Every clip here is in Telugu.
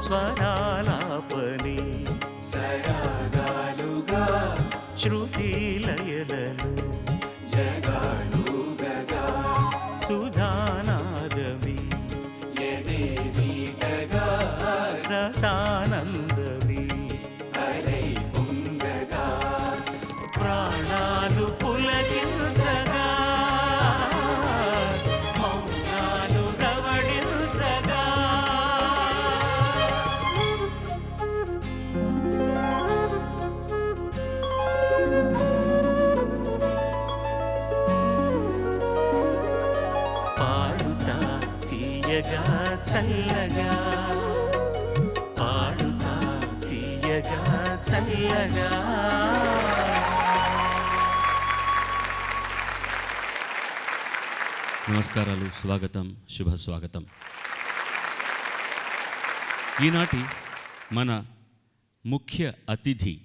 స్వరాలాపని సరాగాలుగా శృతి లయలలో జగాలుగగా సుధానాదమి యదేవీటగా రసానందమి అలై పొంగగా ప్రాణాలు పులకించగా మౌనాలు రవళించగా పాడుతా తీయగా చల్లగా పాడుతా తీయగా చల్లగా. నమస్కారాలు, స్వాగతం, శుభ స్వాగతం. ఈనాటి మన ముఖ్య అతిథి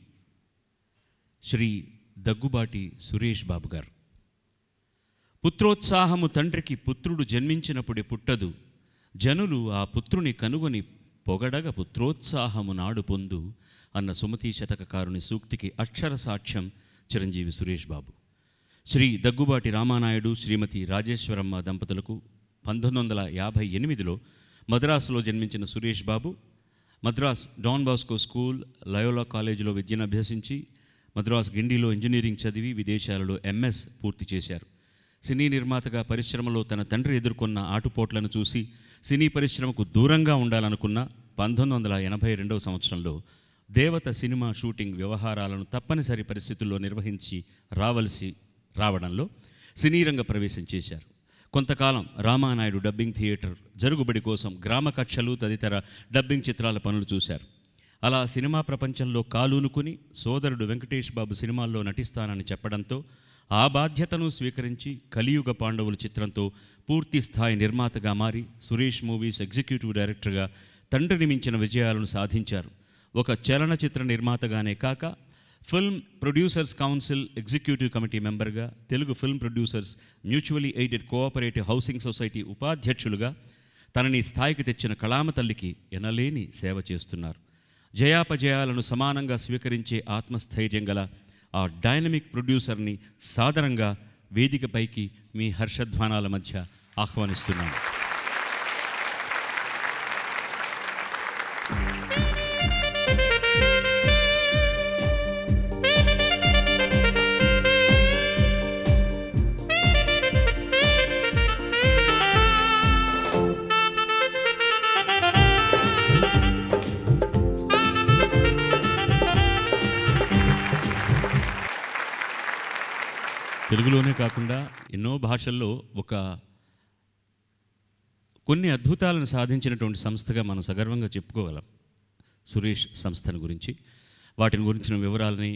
శ్రీ దగ్గుబాటి సురేష్ బాబు గారు. పుత్రోత్సాహము తండ్రికి పుత్రుడు జన్మించినప్పుడే పుట్టదు, జనులు ఆ పుత్రుని కనుగొని పొగడగ పుత్రోత్సాహము నాడు పొందు అన్న సుమతీ శతకకారుని సూక్తికి అక్షర సాక్ష్యం చిరంజీవి సురేష్ బాబు. శ్రీ దగ్గుబాటి రామానాయుడు, శ్రీమతి రాజేశ్వరమ్మ దంపతులకు 1958లో మద్రాసులో జన్మించిన Suresh Babu Madras Don Bosco school, Loyola కాలేజీలో విద్యను అభ్యసించి మద్రాస్ గిండిలో ఇంజనీరింగ్ చదివి విదేశాలలో ఎంఎస్ పూర్తి చేశారు. సినీ నిర్మాతగా పరిశ్రమలో తన తండ్రి ఎదుర్కొన్న ఆటుపోట్లను చూసి సినీ పరిశ్రమకు దూరంగా ఉండాలనుకున్న 1982వ సంవత్సరంలో దేవత సినిమా షూటింగ్ వ్యవహారాలను తప్పనిసరి పరిస్థితుల్లో నిర్వహించి రావడంలో సినీ రంగ ప్రవేశం చేశారు. కొంతకాలం రామానాయుడు డబ్బింగ్ థియేటర్ జరుగుబడి కోసం గ్రామ కక్షలు తదితర డబ్బింగ్ చిత్రాల పనులు చూశారు. అలా సినిమా ప్రపంచంలో కాలూనుకుని సోదరుడు వెంకటేష్ బాబు సినిమాల్లో నటిస్తానని చెప్పడంతో ఆ బాధ్యతను స్వీకరించి కలియుగ పాండవులు చిత్రంతో పూర్తి స్థాయి నిర్మాతగా మారి సురేష్ మూవీస్ ఎగ్జిక్యూటివ్ డైరెక్టర్గా తండ్రిని మించిన విజయాలను సాధించారు. ఒక చలనచిత్ర నిర్మాతగానే కాక film producers council executive committee మెంబర్గా, Telugu film producers mutually aided cooperative housing society ఉపాధ్యక్షులుగా తనని స్థాయికి తెచ్చిన కళామ తల్లికి ఎనలేని సేవ చేస్తున్నారు. జయాపజయాలను సమానంగా స్వీకరించే ఆత్మస్థైర్యం గల ఆ డైనమిక్ ప్రొడ్యూసర్ని సాదరంగా వేదికపైకి మీ హర్షధ్వానాల మధ్య ఆహ్వానిస్తున్నాను. తెలుగులోనే కాకుండా ఎన్నో భాషల్లో కొన్ని అద్భుతాలను సాధించినటువంటి సంస్థగా మనం సగర్వంగా చెప్పుకోగలం సురేష్ సంస్థను గురించి. వాటిని గురించిన వివరాలని,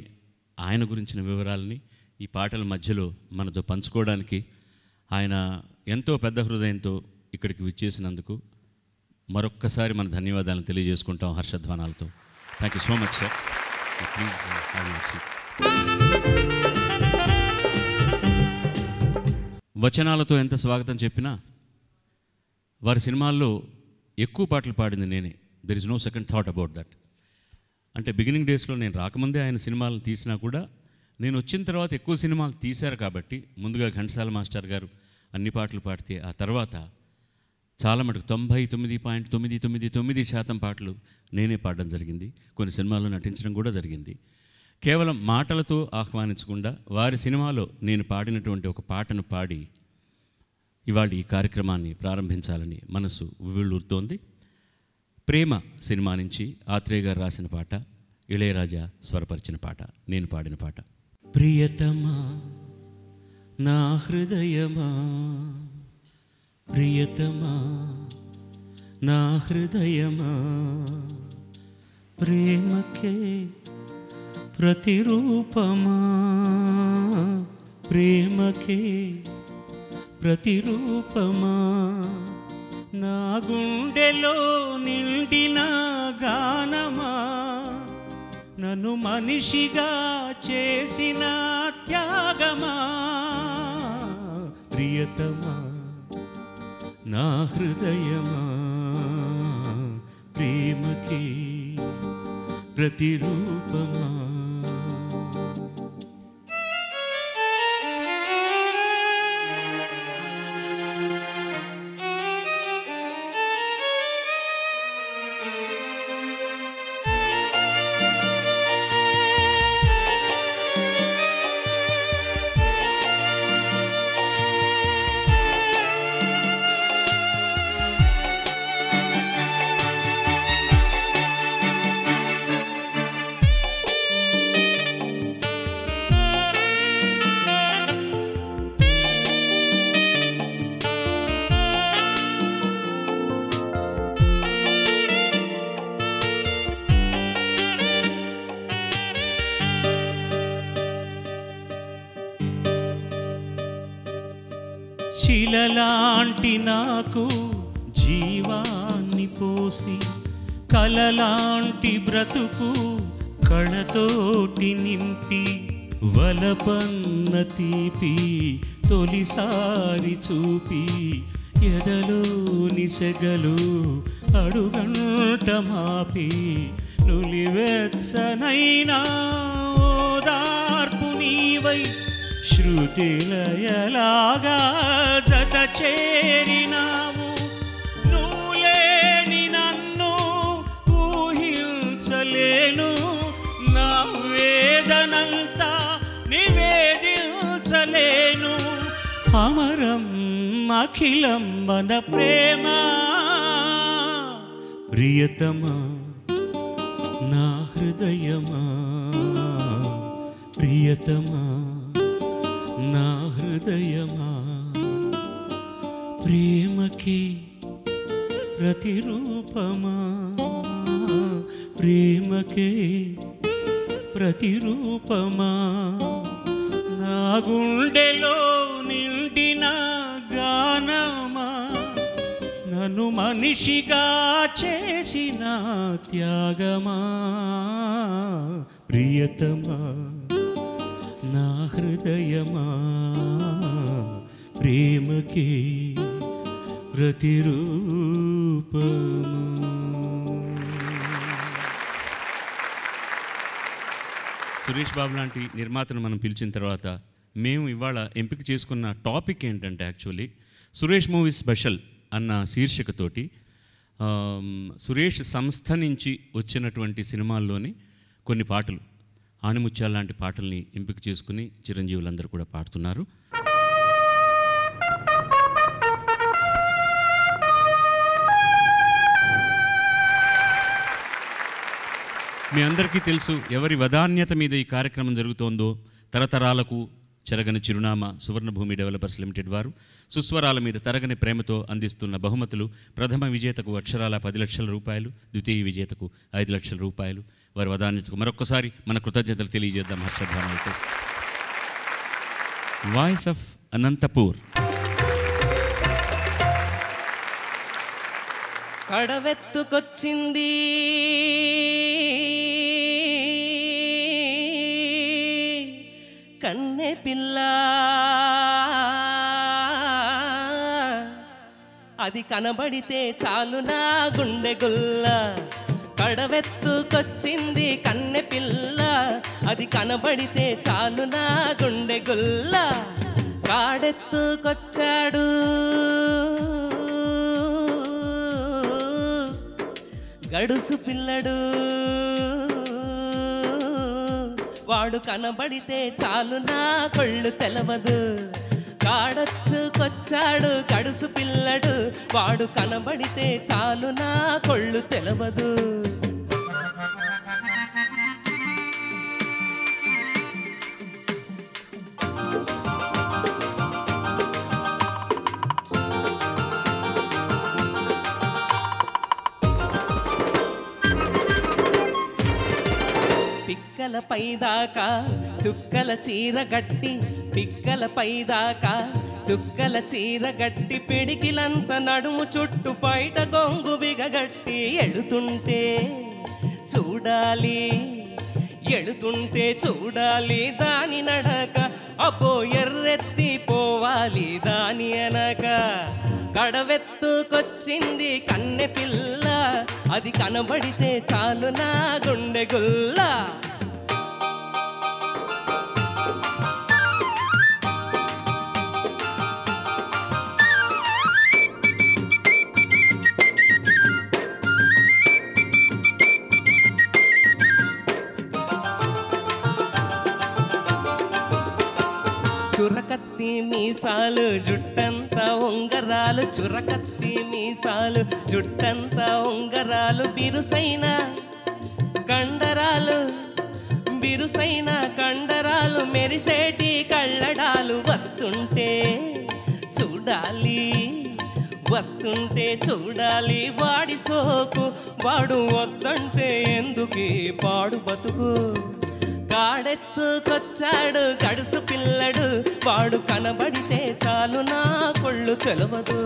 ఆయన గురించిన వివరాలని ఈ పాటల మధ్యలో మనతో పంచుకోవడానికి ఆయన ఎంతో పెద్ద హృదయంతో ఇక్కడికి విచ్చేసినందుకు మరొక్కసారి మన ధన్యవాదాలను తెలియజేసుకుంటాం హర్షధ్వానాలతో. Thank you so much sir. Please have your seat. వచనాలతో ఎంత స్వాగతం చెప్పినా వారి సినిమాల్లో ఎక్కువ పాటలు పాడింది నేనే. There is no second thought about that. అంటే బిగినింగ్ డేస్లో నేను రాకముందే ఆయన సినిమాలు తీసినా కూడా నేను వచ్చిన తర్వాత ఎక్కువ సినిమాలు తీశారు కాబట్టి ముందుగా ఘంటసాల మాస్టర్ గారు అన్ని పాటలు పాడితే ఆ తర్వాత చాలా మటుకు 99.999% పాటలు నేనే పాడడం జరిగింది. కొన్ని సినిమాల్లో నటించడం కూడా జరిగింది. కేవలం మాటలతో ఆహ్వానించకుండా వారి సినిమాలో నేను పాడినటువంటి ఒక పాటను పాడి ఇవాళ ఈ కార్యక్రమాన్ని ప్రారంభించాలని మనసు ఉవ్విళ్ళూరుతోంది. ప్రేమ సినిమా నుంచి ఆత్రేయ గారు రాసిన పాట, ఇళయరాజా స్వరపరిచిన పాట, నేను పాడిన పాట. ప్రియతమా నా హృదయమా, ప్రియతమా నా హృదయమా, ప్రేమకే ప్రతిరూపమా, ప్రేమకే ప్రతిరూపమా, నా గుండెలో నిండిన గానమా, నన్ను మనిషిగా చేసిన త్యాగమా, ప్రియతమా నా హృదయమా ప్రేమకే ప్రతిరూపమా. శిలలాంటి నాకు జీవాన్ని పోసి కలలాంటి బ్రతుకు కళతోటి నింపి వలపన్న తీపి తొలిసారి చూపి ఎదలోని సెగలు అడుగంట మాపి నులివెచ్చనైనా ఓదార్పు నీవై శృతిలయలాగా జత చేరినావు. నువ్వులేని నన్ను ఊహించలేను, నా వేదనంతా నివేదించలేను. అమరం అఖిలం మన ప్రేమ ప్రియతమా నా హృదయమా ప్రియతమా నా హృదయమా ప్రేమకి ప్రతిరూపమా ప్రేమకే ప్రతిరూపమా. నా గుండెలో నిండిన గానమా నన్ను మనిషిగా చేసిన త్యాగమా ప్రియతమా నా హృదయమా ప్రేమకే ప్రతిరూపమా. సురేష్ బాబు లాంటి నిర్మాతను మనం పిలిచిన తర్వాత మేము ఇవాళ ఎంపిక చేసుకున్న టాపిక్ ఏంటంటే యాక్చువల్లీ సురేష్ మూవీ స్పెషల్ అన్న శీర్షికతోటి సురేష్ సంస్థ నుంచి వచ్చినటువంటి సినిమాల్లోని కొన్ని పాటలు ఆనిముత్యాల లాంటి పాటల్ని ఎంపిక చేసుకుని చిరంజీవులందరూ కూడా పాడుతున్నారు. మీ అందరికీ తెలుసు ఎవరి వదాన్యత మీద ఈ కార్యక్రమం జరుగుతోందో. తరతరాలకు చెరగని చిరునామా సువర్ణభూమి డెవలపర్స్ లిమిటెడ్ వారు సుస్వరాల మీద తరగని ప్రేమతో అందిస్తున్న బహుమతులు. ప్రథమ విజేతకు అక్షరాల 10 లక్షల రూపాయలు, ద్వితీయ విజేతకు 5 లక్షల రూపాయలు. వారి వదాన్యతకు మరొక్కసారి మన కృతజ్ఞతలు తెలియజేద్దాం హర్షధ్వానాలతో. Voice of Anantapur. కడవెత్తుకొచ్చింది కన్నె పిల్ల, అది కనబడితే చాలు నా గుండె గుల్ల. కడవెత్తుకొచ్చింది కన్నె పిల్ల, అది కనబడితే చాలు నా గుండె గుల్ల. కాడెత్తుకొచ్చాడు గడుసు పిల్లడు, వాడు కనబడితే చాలు నా కొళ్ళు తెలవదు. కాడెత్తుకొచ్చాడు గడుసు పిల్లడు, వాడు కనబడితే చాలు నా కొళ్ళు తెలవదు. పిక్కల పైదాకా చుక్కల చీర గట్టి, పిక్కల పైదాకా చుక్కల చీర గట్టి, పిడికిలంత నడుము చుట్టు పైట గొంగు బిగగట్టి ఎడుతుంటే చూడాలి, ఎడుతుంటే చూడాలి దాని నడక. అబ్బో ఎర్రెత్తి పోవాలి దాని అనక. గడవెత్తుకొచ్చింది కన్నె పిల్ల, అది కనబడితే చాలు నా గుండె గుల్ల. చురకత్తి మీసాలు జుట్టంతా ఉంగరాలు, చురకత్తి మీసాలు జుట్టంతా ఉంగరాలు, బిరుసైన కండరాలు, బిరుసైన కండరాలు, మెరిసేటి కళ్ళడాలు. వస్తుంటే చూడాలి, వస్తుంటే చూడాలి, వాడి సోకు వాడు వద్దంటే ఎందుకీ పాడు బతుకు. కాడెత్తుకొచ్చాడు గడుసు పిల్లడు, వాడు కనబడితే చాలు నా కొళ్ళు తెలవదు.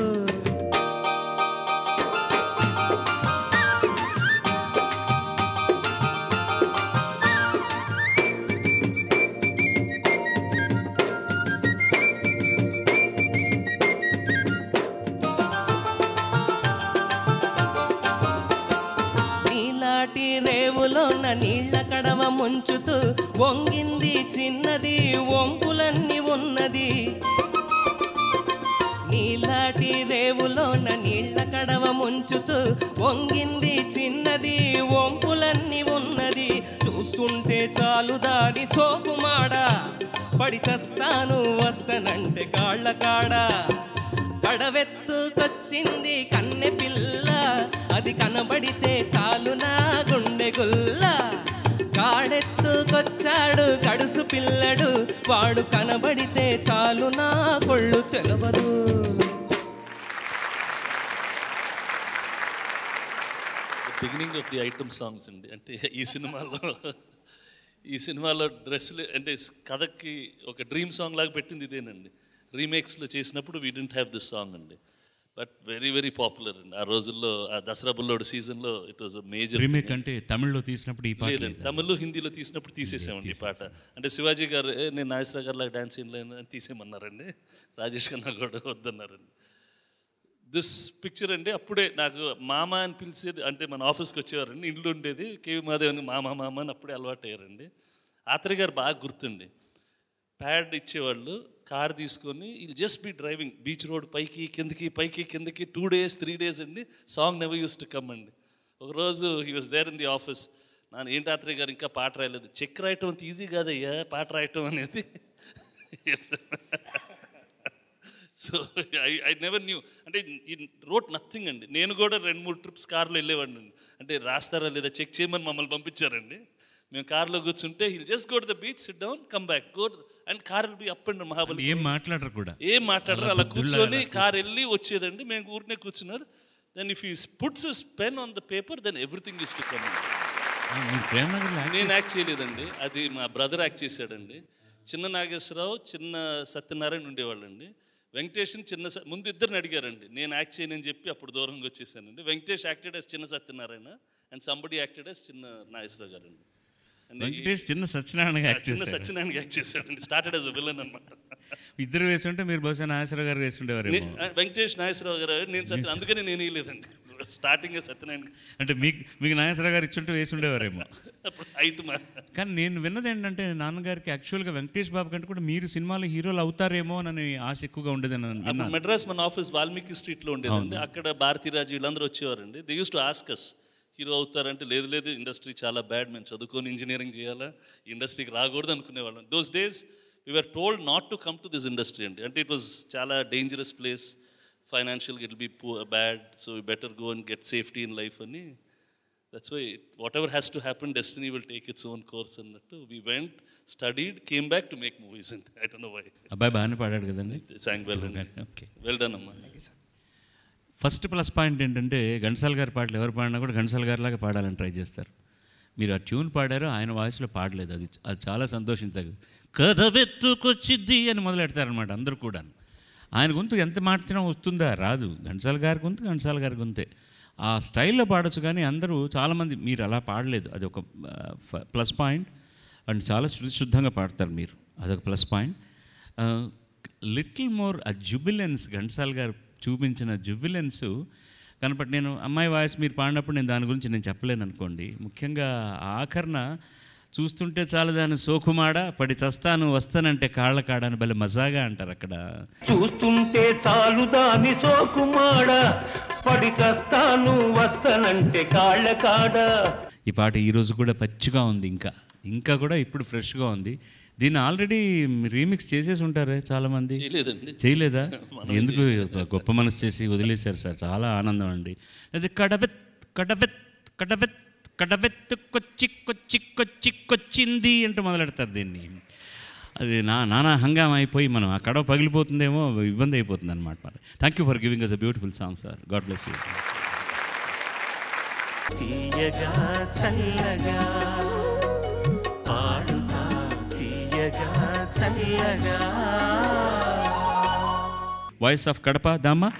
రేవులోన నీళ్ల కడవ ముంచుతూ వంగింది చిన్నది, వంపులన్నీ ఉన్నది. నీలాటి రేవులోన నీళ్ల కడవ ముంచుతూ వంగింది చిన్నది, వంపులన్నీ ఉన్నది. చూస్తుంటే చాలు దాని సోకుమాడ, పడి చస్తాను వస్తానంటే కాళ్ళ కాడ. గడవెత్తుకొచ్చింది కన్నె పిల్ల, అది కనబడితే చాలు నా గుండె గుల్ల. కాడెత్తుకొచ్చాడు గడుసు పిల్లడు, వాడు కనబడితే చాలు నా కొళ్ళు తెలవదు. Beginning of the item songs అండి. అంటే ఈ సినిమాలో డ్రెస్సులు అంటే కథకి ఒక డ్రీమ్ సాంగ్ లాగా పెట్టింది ఇదేనండి. రీమేక్స్లో చేసినప్పుడు we didn't have this song అండి, బట్ వెరీ వెరీ పాపులర్ అండి ఆ రోజుల్లో. ఆ దసరా బుల్లోడు సీజన్లో it was a major. Remake అంటే తమిళ్లో తీసినప్పుడు ఈ పాట లేదండి, తమిళ్లో హిందీలో తీసినప్పుడు తీసేసామండి ఈ పాట. అంటే శివాజీ గారు నేను నాగేశ్వరరావు గారు లాగా డ్యాన్స్ చేయలేను అని తీసేయమన్నారండి, రాజేష్ ఖన్నా కూడా వద్దన్నారండి. దిస్ పిక్చర్ అండి అప్పుడే నాకు మామ అని పిలిచేది, అంటే మన ఆఫీస్కి వచ్చేవారండి, ఇల్లు ఉండేది కేవి మాదేవని మామ మామ అని అప్పుడే అలవాటు అయ్యారండి. ఆత్రేయ గారు బాగా గుర్తుండి ప్యాడ్ ఇచ్చేవాళ్ళు, కార్ తీసుకొని will just be driving beach road పైకి కిందకి పైకి కిందకి 2 days 3 days అండి. Song never use to come అండి. ఒకరోజు he was there in the office, నాన్న ఏంటి ఆత్రేయ గారు ఇంకా పాట రాయలేదు. చెక్ రాయటం అంత ఈజీ కాదయ్యా పాట రాయటం అనేది. సో ఐ నెవర్ న్యూ, అంటే ఈ రోట్ నథింగ్ అండి. నేను కూడా 2-3 trips కార్లో వెళ్ళేవాడిని అండి. అంటే రాస్తారా లేదా చెక్ చేయమని మమ్మల్ని పంపించారండి. మేము కార్లో కూర్చుంటే hill just go to the beach, SIT down, come back, go and car will be up and Mahabali. ఏం మాట్లాడరు కూడా, ఏం మాట్లాడరు, అలా కూర్చొని కార్ వెళ్ళి వచ్చేదండి. మేము ఊరినే కూర్చున్నారు. Then if he puts his pen on the paper then everything is to come. నేను యాక్ట్ చేయలేదండి, అది మా బ్రదర్ యాక్ట్ చేశాడండి. చిన్న నాగేశ్వరరావు, చిన్న సత్యనారాయణ ఉండేవాళ్ళండి. వెంకటేష్ని ముందు ఇద్దరిని అడిగారండి, నేను యాక్ట్ చేయనని చెప్పి అప్పుడు దూరంగా వచ్చేసానండి. వెంకటేష్ యాక్టెడ్ యాజ్ చిన్న Satyanarayana and somebody acted as చిన్న నాగేశ్వరరావు గారు అండి. వెంకటేష్ చిన్న సత్యనారాయణ యాక్ట్ చేశాడండి. స్టార్టెడ్ యాజ్ అ విలన్ అన్నమాట. ఇద్దరు వేసుంటే మీరు బహుశా నాగేశ్వరరావు గారు వేసుకుండేవారు. వెంకటేష్ నాగేశ్వరరావు గారు, నేను సత్య, అందుకని నేను వేయలేదండి స్టార్టింగ్ సత్యనారాయణ. అంటే మీకు నాగేశ్వరరావు గారు ఇచ్చుంటే వేసుండేవారేమో. హైట్. కానీ నేను విన్నది ఏంటంటే నాన్నగారికి యాక్చువల్గా వెంకటేష్ బాబు కంటే కూడా మీరు సినిమాలో హీరోలు అవుతారేమో అని ఆశ ఎక్కువగా ఉండేది. మెడ్రాస్ మన ఆఫీస్ వాల్మీకి స్ట్రీట్లో ఉండేదండి. అక్కడ భారతీరాజు వీళ్ళందరూ వచ్చేవారండి. They use to ask us hero అవుతారంటే లేదు లేదు ఇండస్ట్రీ చాలా బ్యాడ్, మేము చదువుకొని ఇంజనీరింగ్ చేయాలా, ఇండస్ట్రీకి రాకూడదు అనుకునేవాళ్ళం. Those days we were told not to come to this industry అండి. అంటే ఇట్ వాజ్ చాలా డేంజరస్ ప్లేస్, ఫైనాన్షియల్గా it be bad, so you better go and get safety in life అని. That's why whatever has to happen destiny will take its own course అన్నట్టు we went, studied, came back to make movies అండి. I don't know why. అబ్బాయి బాగానే పాడాడు కదండి. సాంగ్ వెల్ అండి. ఓకే, వెల్ డన్ అమ్మా. ఫస్ట్ ప్లస్ పాయింట్ ఏంటంటే ఘంటసాల గారి పాటలు ఎవరు పాడినా కూడా ఘంటసాల గారిలాగా పాడాలని ట్రై చేస్తారు. మీరు ఆ ట్యూన్ పాడారు, ఆయన వాయిస్లో పాడలేదు. అది చాలా సంతోషించదు. కథవెత్తుకొచ్చిద్ది అని మొదలెడతారనమాట అందరూ కూడా. ఆయన గొంతు ఎంత మార్చినా వస్తుందా? రాదు. ఘంటసాల గారి గొంతు ఘంటసాల గారి గొంతే. ఆ స్టైల్లో పాడొచ్చు, కానీ అందరూ చాలామంది మీరు అలా పాడలేదు. అది ఒక ప్లస్ పాయింట్. అండ్ చాలా శుద్ధంగా పాడతారు మీరు, అదొక ప్లస్ పాయింట్. లిటిల్ మోర్ ఆ జుబిలెన్స్, ఘంటసాల గారు చూపించిన జుబిలెన్స్ కనపడి, నేను అమ్మాయి వాయిస్ మీరు పాడినప్పుడు నేను దాని గురించి నేను చెప్పలేను అనుకోండి. ముఖ్యంగా ఆఖరణ చూస్తుంటే చాలు దాని సోకుమాడ పడి చస్తాను వస్తానంటే కాళ్ళ కాడని భలే మజాగా అంటారు అక్కడ. చూస్తుంటే చాలు దాని సోకుమాడ పడి చస్తాను వస్తానంటే కాళ్ళ కాడ. ఈ పాట ఈరోజు కూడా పచ్చిగా ఉంది, ఇంకా కూడా ఇప్పుడు ఫ్రెష్గా ఉంది. దీన్ని ఆల్రెడీ రీమిక్స్ చేసేసి ఉంటారే చాలామంది. చేయలేదా? ఎందుకు గొప్ప మనసు చేసి వదిలేశారు సార్, చాలా ఆనందం అండి. అది కడవెత్ కడవెత్ కడవెత్ కడవెత్తు కొచ్చి కొచ్చి కొచ్చి కొచ్చింది అంటూ మొదలెడతారు దీన్ని. అది నానా హంగామా అయిపోయి మనం ఆ కడవ పగిలిపోతుందేమో, ఇబ్బంది అయిపోతుంది అనమాట. Thank you for giving us a beautiful song sir. God bless you. తీయగా చల్లగా పాడుతా తీయగా చల్లగా. వాయిస్ ఆఫ్ కడప దామా.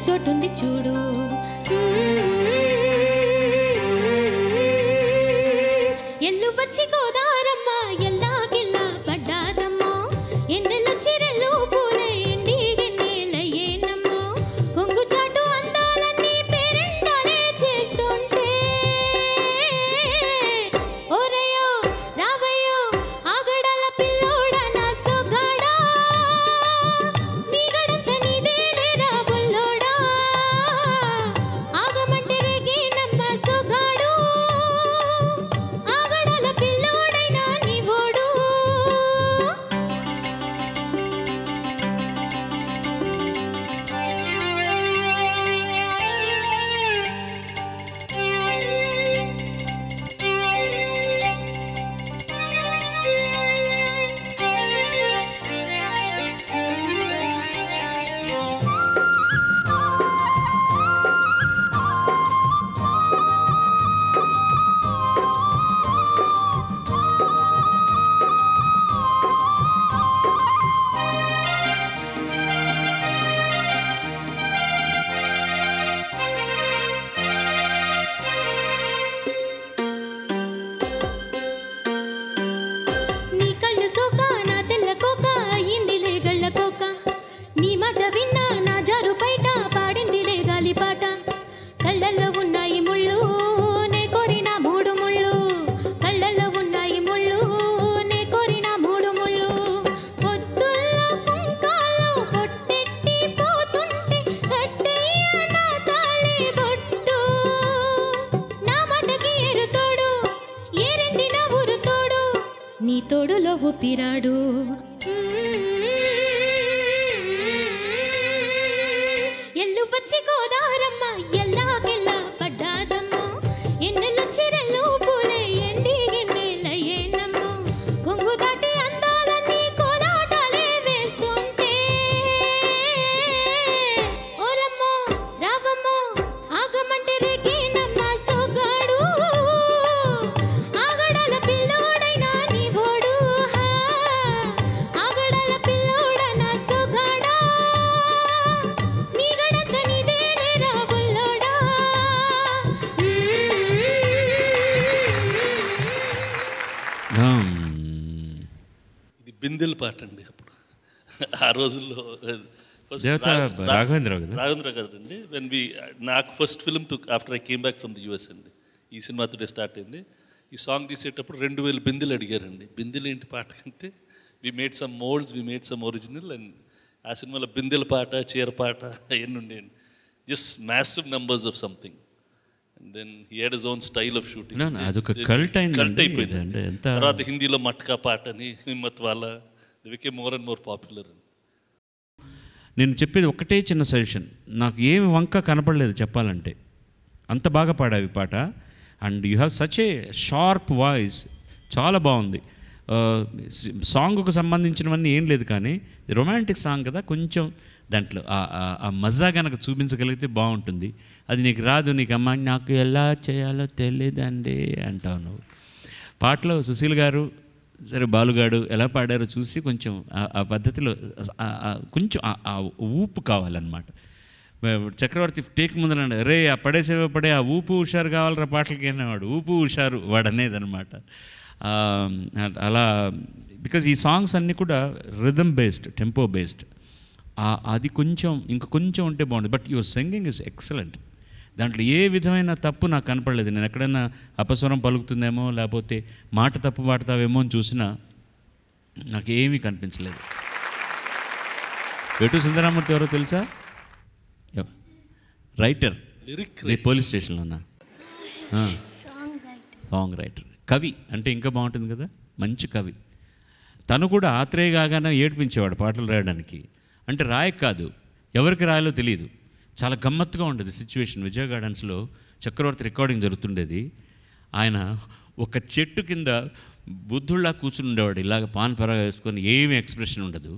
చోటుంది చూడు. ఎల్లు వచ్చి గోదారమ్మ ఎల్లాగిల్లా పడ్డాదమ్మో, ఎండెల్లో చిరెల్లు పూలే ఎండి గిన్నెలయ్యేనమ్మో, కొంగు చాటు అందాలన్నీ పేరెంటాలే చేస్తుంటే, ఓరయ్యో రావయ్యో ఆగడాల పిల్లోడ నా సొగాడా, మీ గడంత నీదే లేరా బుల్లోడా, ఆగమంటే రేగేనమ్మ సొగాడు, ఆగడాల పిల్లోడ ఊపిరాడు ఎల్లు వచ్చి గోదారమ్మ ఎల్లాకెల్లా పడ్డాదమ్మ ఎన్నెలొచ్చి రెల్లు పూలే ఎండి గిన్నెలయ్యేనమ్మ కొంగు దాటి అందాలన్నీ కోలాటాలే వేస్తుంటే ఓరమ్మో రావమ్మో ఆగమంటే రేగినమ్మ సోగాడు ఆగడాల పిల్లోడైనా నీ ఓడు ఆగడాల పిల్లోడనా సోగాడా మీగడంత నీదేలేరా బుల్లోడా ఇది బిందెల పాట అండి. అప్పుడు ఆ రోజుల్లో ఫస్ట్ రాఘవేంద్ర గారు అండి. వెన్ వి నాకు first film to after I came back from the US అండి. ఈ సినిమా టుడే స్టార్ట్ అయింది. ఈ సాంగ్ తీసేటప్పుడు 2000 బిందెలు అడిగారండి. బిందెలు ఏంటి పాట అంటే we made some moulds, we made some original. And ఆ సినిమాలో బిందెల పాట, చీర పాట అవన్నీ ఉండేయండి. Just massive numbers of something. And then he had his own style of shooting. అదొక కల్ట్ అయిపోయింది. తర్వాత హిందీలో మట్కా పాట అని, Himmatwala, the became more and more popular. నేను చెప్పేది ఒకటే చిన్న సజెషన్. నాకు ఏమి వంక కనపడలేదు చెప్పాలంటే, అంత బాగా పాడావి పాట. And you have such a sharp voice, చాలా బాగుంది. సాంగ్కు సంబంధించినవన్నీ ఏం లేదు, కానీ రొమాంటిక్ సాంగ్ కదా, కొంచెం దాంట్లో ఆ మజా కనుక చూపించగలిగితే బాగుంటుంది. అది నీకు రాదు, నీకు అమ్మ నాకు ఎలా చేయాలో తెలియదండి అంటావు నువ్వు. పాటలో సుశీల్ గారు సరే బాలుగాడు ఎలా పాడారో చూసి కొంచెం ఆ పద్ధతిలో కొంచెం ఆ ఊపు కావాలన్నమాట. చక్రవర్తి టేక్ ముందర రే ఆ పడేసేవో పడే ఆ ఊపు హుషారు కావాలరా పాటలకి అనేవాడు. ఊపు హుషారు వాడు అనేది అనమాట. అలా బికాజ్ ఈ సాంగ్స్ అన్నీ కూడా రిథమ్ బేస్డ్, టెంపో బేస్డ్. అది కొంచెం ఇంక కొంచెం ఉంటే బాగుంటుంది. But your singing is excellent. దాంట్లో ఏ విధమైన తప్పు నాకు కనపడలేదు. నేను ఎక్కడైనా అపస్వరం పలుకుతుందేమో, లేకపోతే మాట తప్పు పాడతావేమో అని చూసినా నాకు ఏమీ కనిపించలేదు. వేటూరి సుందరరామూర్తి ఎవరో తెలుసా? రైటర్, పోలీస్ స్టేషన్లోనా సాంగ్ రైటర్, కవి అంటే ఇంకా బాగుంటుంది కదా, మంచి కవి. తను కూడా ఆత్రేయ కాగానే ఏడ్పించేవాడు పాటలు రాయడానికి. అంటే రాయక కాదు, ఎవరికి రాయాలో తెలియదు. చాలా గమ్మత్తుగా ఉండేది సిచ్యువేషన్. విజయ గార్డెన్స్లో చక్రవర్తి రికార్డింగ్ జరుగుతుండేది. ఆయన ఒక చెట్టు కింద బుద్ధుళ్ళా కూర్చుని ఉండేవాడు, ఇలాగ పాన్ పరాగా వేసుకొని, ఏమీ ఎక్స్ప్రెషన్ ఉండదు.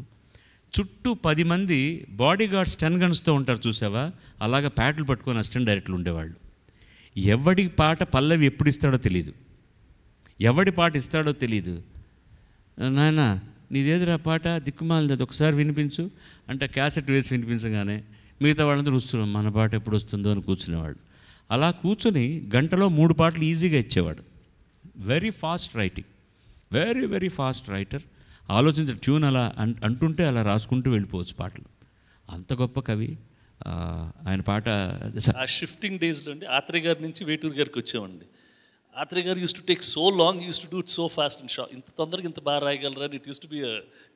చుట్టూ 10 మంది బాడీ గార్డ్స్ 10 గన్స్తో ఉంటారు చూసావా, అలాగ ప్యాడ్లు పట్టుకొని అసిస్టెంట్ డైరెక్టర్లు ఉండేవాళ్ళు. ఎవడి పాట పల్లవి ఎప్పుడు ఇస్తాడో తెలియదు, ఎవడి పాట ఇస్తాడో తెలియదు. నాయన నీదేదిరా పాట దిక్కుమాలింది, అది ఒకసారి వినిపించు అంటే క్యాసెట్ వేసి వినిపించగానే మిగతా వాళ్ళందరూ వస్తున్నాం, మన పాట ఎప్పుడు వస్తుందో అని కూర్చునేవాళ్ళు. అలా కూర్చొని గంటలో 3 పాటలు ఈజీగా ఇచ్చేవాడు. Very fast writing, very very fast writer. ఆలోచించే ట్యూన్ అలా అంటుంటే అలా రాసుకుంటూ వెళ్ళిపోవచ్చు పాటలు. అంత గొప్ప కవి ఆయన పాట. ఆ షిఫ్టింగ్ డేస్లో అండి ఆత్రేయ గారి నుంచి వేటూరు గారికి వచ్చామండి. ఆత్రేయ గారు use to take so long, use to do it so fast and short. ఇంత తొందరగా ఇంత బాగా రాయగలరా అని ఇట్ యూస్ టు బి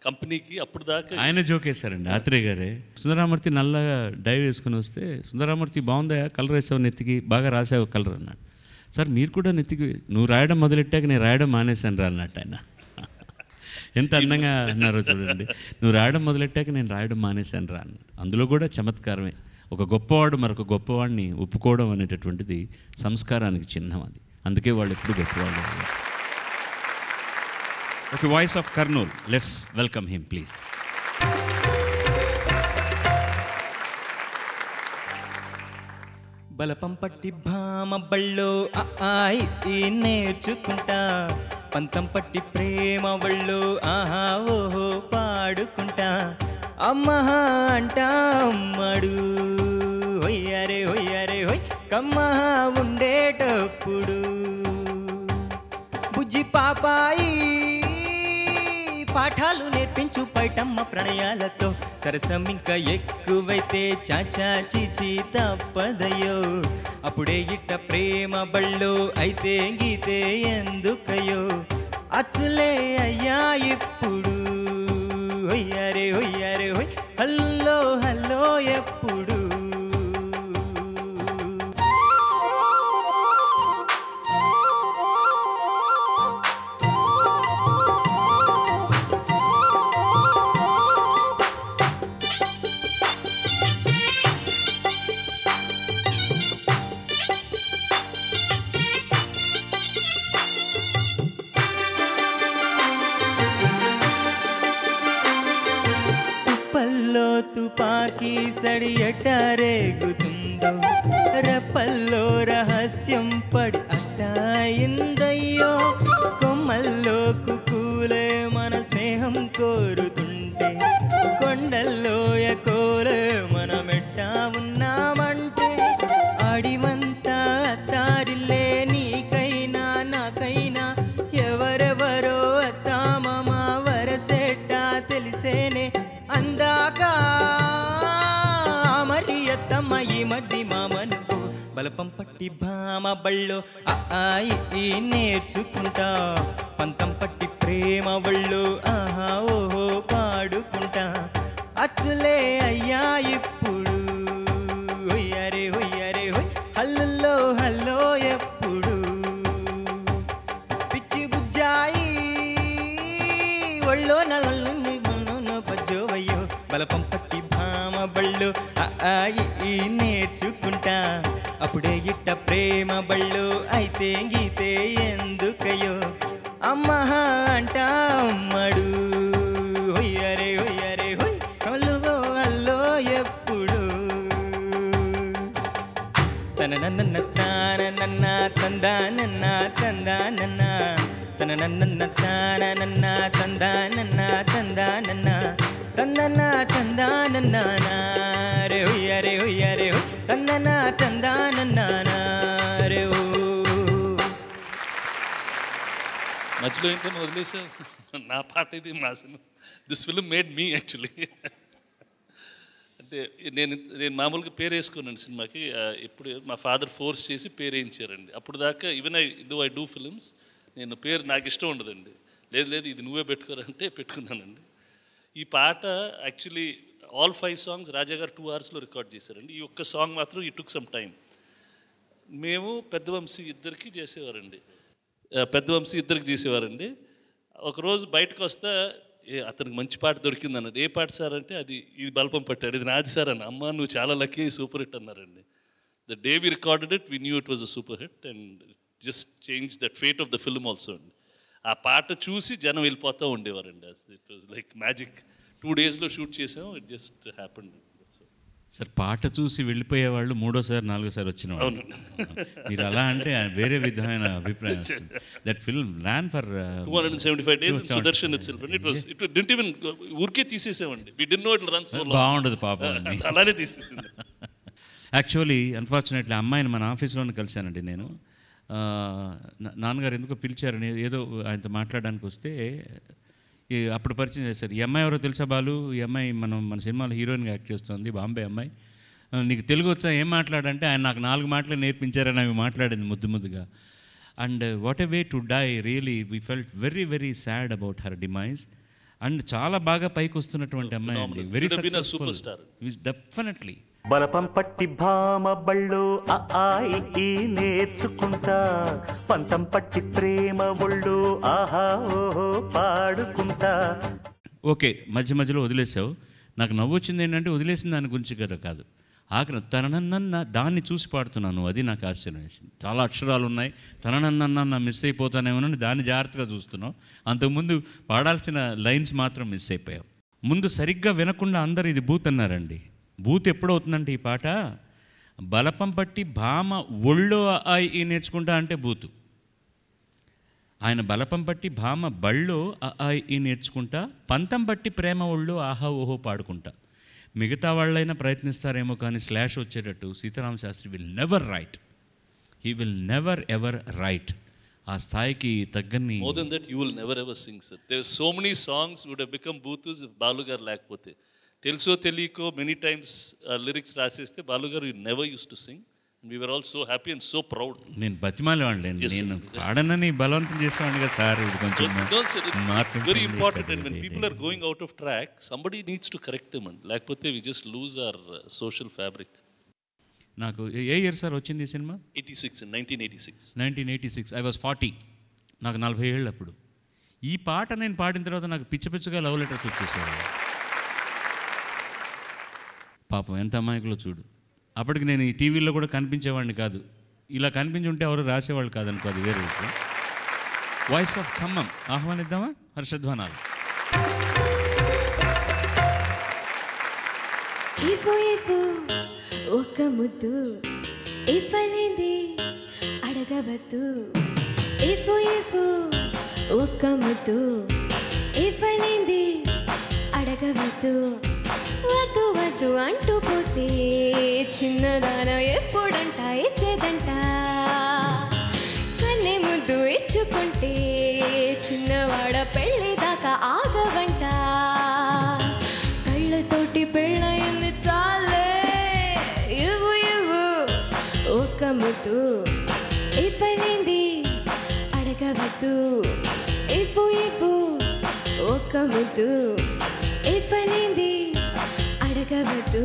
కంపెనీకి అప్పుడు దాకా. ఆయన జోకేశారండి ఆత్రేయ గారే. సుందరామూర్తి నల్లగా డైవ్ వేసుకుని వస్తే, సుందరామూర్తి బాగుందా కలర్ వేసావు నెత్తికి, బాగా రాసావు కలర్ అన్నాడు. సార్ మీరు కూడా నెత్తికి, నువ్వు రాయడం మొదలెట్టాక నేను రాయడం మానేశాను రా అన్నట్టు ఆయన. ఎంత అందంగా అన్నారో చూడండి. నువ్వు రాయడం మొదలెట్టాక నేను రాయడం మానేశాను రా అన్నాడు. అందులో కూడా చమత్కారమే. ఒక గొప్పవాడు మరొక గొప్పవాడిని ఒప్పుకోవడం అనేటటువంటిది సంస్కారానికి చిహ్నం. అది అందుకే వాళ్ళు ఎప్పుడు గొప్పవాళ్ళు. Okay, voice of Kurnool, let's welcome him please. బలపం పట్టి భామ బళ్ళో ఆయి నేర్చుకుంటా, పంతం పట్టి ప్రేమ బళ్ళో ఆహా ఓహో పాడుకుంటా, అమ్మహా అంటా అమ్మడు హొయ్యరే హొయ్యరే హొయ్ కమ్మహా ఉండేటప్పుడు, బుజ్జి పాపాయి పాఠాలు నేర్పించు పైటమ్మ ప్రణయాలతో, సరసం ఇంకా ఎక్కువైతే చాచా చీచి తప్పదయో, అప్పుడే ఇట్ట ప్రేమ బళ్ళో అయితే గీతే ఎందుకయో, అచ్చులే అయ్యా ఇప్పుడు హొయ్యరే హొయ్యరే హొయ్ హల్లో హల్లో ఎప్పుడు. సందడి ఎటారేగుతుందో రెప్పల్లో రహస్యం పడి అట్టాయిందయ్యో కొమ్మల్లో కుకూలే మన స్నేహం కోరుతుంటే కొండల్లో ఎకోలే మనమెట్టా ఉన్నామంటే అడివంతా అత్తారిల్లే నీకైనా నాకైనా ఎవరెవరో అత్తామామ వరసెట్టా తెలిసేనే అందాక మరి అత్తమ్మ ఈ మడ్డి మామనుకో బలపం పట్టి భామ బళ్ళో ఈ నేర్చుకుంటా పంతం పట్టి ప్రేమ బళ్ళు ఆహా ఓహో పాడుకుంటా అచ్చులే అయ్యా ఇప్పుడు హొయ్యరే హొయ్యరే హొయ్ హల్లుల్లో హల్లో ఎప్పుడు పిచ్చి బుజ్జాయి ఒళ్ళో నొల్లో పజ్జోవయ్యో బలపం పట్టి భామ బళ్ళు ఈ నేర్చుకుంటా అప్పుడే ఇట్ట ప్రేమ బళ్ళు అయితే గీతే ఎందుకయ్యో అమ్మహా అంటా అమ్మడు హొయ్యరే హొయ్యరే హొయ్ అల్లుగో అల్లో ఎప్పుడు తన నన్న తాన నన్న తందా నన్న తందా నన్న తన నన్న తాన నన్న తందా నన్న తందా నన్న తందన తందా నన్న రే హొయ్యరే హొయ్యరే హొయ్ తందన తందా నన్న రే ఓ మధ్యలో ఏంటని వదిలేసా నా పాట ఇది మా cinema this film made me actually అంటే నేను మామూలుగా పేరు వేసుకున్నాను సినిమాకి ఇప్పుడు మా ఫాదర్ ఫోర్స్ చేసి పేరు వేయించారండి అప్పుడు దాకా ఈవెన్ ఐ డూ ఫిల్మ్స్ నేను పేరు నాకు ఇష్టం ఉండదండి లేదు ఇది నువ్వే పెట్టుకోరంటే పెట్టుకున్నానండి ఈ పాట యాక్చువల్లీ ఆల్ 5 సాంగ్స్ రాజా గారు 2 hours రికార్డ్ చేశారండి ఈ ఒక్క సాంగ్ మాత్రం ఈ టుక్ సమ్ టైం మేము పెద్దవంశీ ఇద్దరికి చేసేవారండి ఒకరోజు బయటకు వస్తే అతనికి మంచి పాట దొరికింది అన్నాడు ఏ పాట సార్ అంటే ఇది బల్పం పట్టాడు ఇది నాది సార్ అన్న అమ్మ నువ్వు చాలా లక్కీ సూపర్ హిట్ అన్నారండి the day we recorded it we knew it was a super hit and just change that fate of the film also అండి ఆ పాట చూసి జనం వెళ్ళిపోతూ ఉండేవారండి it was like magic 2 days shoot చేసాం ఇట్ జస్ట్ హ్యాపెండ్ సార్ పాట చూసి వెళ్ళిపోయేవాళ్ళు 3వ సారి 4వ సారి వచ్చిన వాళ్ళు మీరు అలా అంటే వేరే విధమైన అభిప్రాయం that film ran for 275 days in Sudarshan itself and it didn't even ఊరికే తీసేసామండి we didn't know it will run so long బాగుండదు పాపం అలానే తీసేసింది యాక్చువల్లీ అన్ఫార్చునేట్లీ అమ్మాయిని మన ఆఫీస్లోనే కలిశానండి నేను నాన్నగారు ఎందుకో పిలిచారని ఏదో ఆయనతో మాట్లాడడానికి వస్తే అప్పుడు పరిచయం చేశారు ఈ అమ్మాయి ఎవరో తెలుసా బాలు ఈ అమ్మాయి మన సినిమాలో హీరోయిన్గా యాక్ట్ చేస్తుంది బాంబే అమ్మాయి నీకు తెలుగు వచ్చా ఏం మాట్లాడంటే ఆయన నాకు 4 మాటలు నేర్పించారని అవి మాట్లాడింది ముద్దుగా and what a way to die really we felt very very sad about her demise and చాలా బాగా పైకి వస్తున్నటువంటి అమ్మాయి అండి వెరీ సక్సెస్ఫుల్ డెఫినెట్లీ బలపం పట్టి భామ బళ్ళు ఈ నేర్చుకుంటా పంతం పట్టి ప్రేమ ఒళ్ళు ఆహా ఓహో పాడుకుంటా ఓకే మధ్యలో వదిలేసావు నాకు నవ్వు వచ్చింది ఏంటంటే వదిలేసిన దాని గురించి కదా కాదు ఆఖరి తననన్న దాన్ని చూసి పాడుతున్నాను అది నాకు ఆశ్చర్యం వేసింది చాలా అక్షరాలు ఉన్నాయి తననన్న మిస్ అయిపోతానేమోనని దాన్ని జాగ్రత్తగా చూస్తున్నావు అంతకుముందు పాడాల్సిన లైన్స్ మాత్రం మిస్ అయిపోయావు ముందు సరిగ్గా వినకుండా అందరు ఇది బూత్ అన్నారండి బూత్ ఎప్పుడవుతుందంటే ఈ పాట బలపం పట్టి భామ ఒళ్ళో ఈ నేర్చుకుంటా అంటే బూతు ఆయన బలపం పట్టి భామ బళ్ళో ఈ నేర్చుకుంటా పంతం పట్టి ప్రేమ ఒళ్ళు ఆహా ఓహో పాడుకుంటా మిగతా వాళ్ళైనా ప్రయత్నిస్తారేమో కానీ స్లాష్ వచ్చేటట్టు Sitarama Sastry will never write he will never ever write ఆ స్థాయికి తగ్గని more than that you will never ever sing sir there so many songs would have become బూతుస్ ఇఫ్ బాలు గారు లేకపోతే తెలుసో తెలియకో మెనీ టైమ్స్ లిరిక్స్ రాసేస్తే Balu garu you never use to sing and we're all so happy and so proud నేను బతిమాలేవాడిని నేను పాడనని బలవంతం చేసేవాడిని కదా సార్ ఇది కొంచెం it's very important and when people are going out of track somebody needs to correct them and లేకపోతే we just lose our social fabric నాకు ఏ ఇయర్ సార్ వచ్చింది ఈ సినిమా 1986 ఐ వాజ్ 40 నాకు 40 ఏళ్ళు అప్పుడు ఈ పాట నేను పాడిన తర్వాత నాకు పిచ్చగా లవ్ లెటర్స్ వచ్చేసారు పాపం ఎంత అమాయకులో చూడు అప్పటికి నేను ఈ టీవీలో కూడా కనిపించేవాడిని కాదు ఇలా కనిపించి ఉంటే ఎవరు రాసేవాళ్ళు కాదనుకో అది వేరే విషయం వాయిస్ ఆఫ్ ఖమ్మం ఆహ్వానిద్దామా హర్షధ్వానాలు ఇవ్వు ఇవ్వు ఒక ముద్దు ఇవ్వలేంది అడగవద్దు ఇవ్వు ఇవ్వు ఒక ముద్దు ఇవ్వలేంది అడగవద్దు వద్దు వద్దు అంటూ పోతే చిన్నదాన ఎప్పుడంట ఇచ్చేదంట కన్నే ముద్దు ఇచ్చుకుంటే చిన్నవాడ పెళ్ళి దాకా ఆగవంట కళ్ళతోటి పెళ్ళయింది చాలే ఇవ్వు ఇవ్వు ఒక ముద్దు ఇవ్వలేంది అడగవద్దు ఇవ్వు ఇవ్వు ఒక ముద్దు ఇవ్వలేంది అడగవద్దు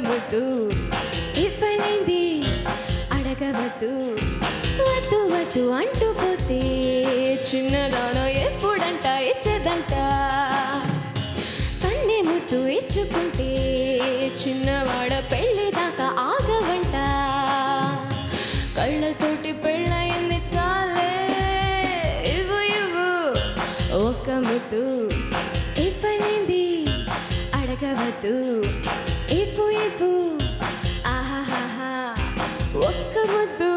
ముద్దు ఇవ్వలేంది అడగవద్దు వద్దు వద్దు అంటూ పోతే చిన్నదాన ఎప్పుడంట ఇచ్చేదంట కన్నే ముద్దు ఇచ్చుకుంటే చిన్నవాడ పెళ్ళి దాకా ఆగవంట కళ్ళతోటి పెళ్ళయింది చాలే ఇవ్వు ఇవ్వు ఒక ముద్దు ఇవ్వలేంది అడగవద్దు ఇవ్వు ఇవ్వు ఆహాహా ఒక్క ముద్దు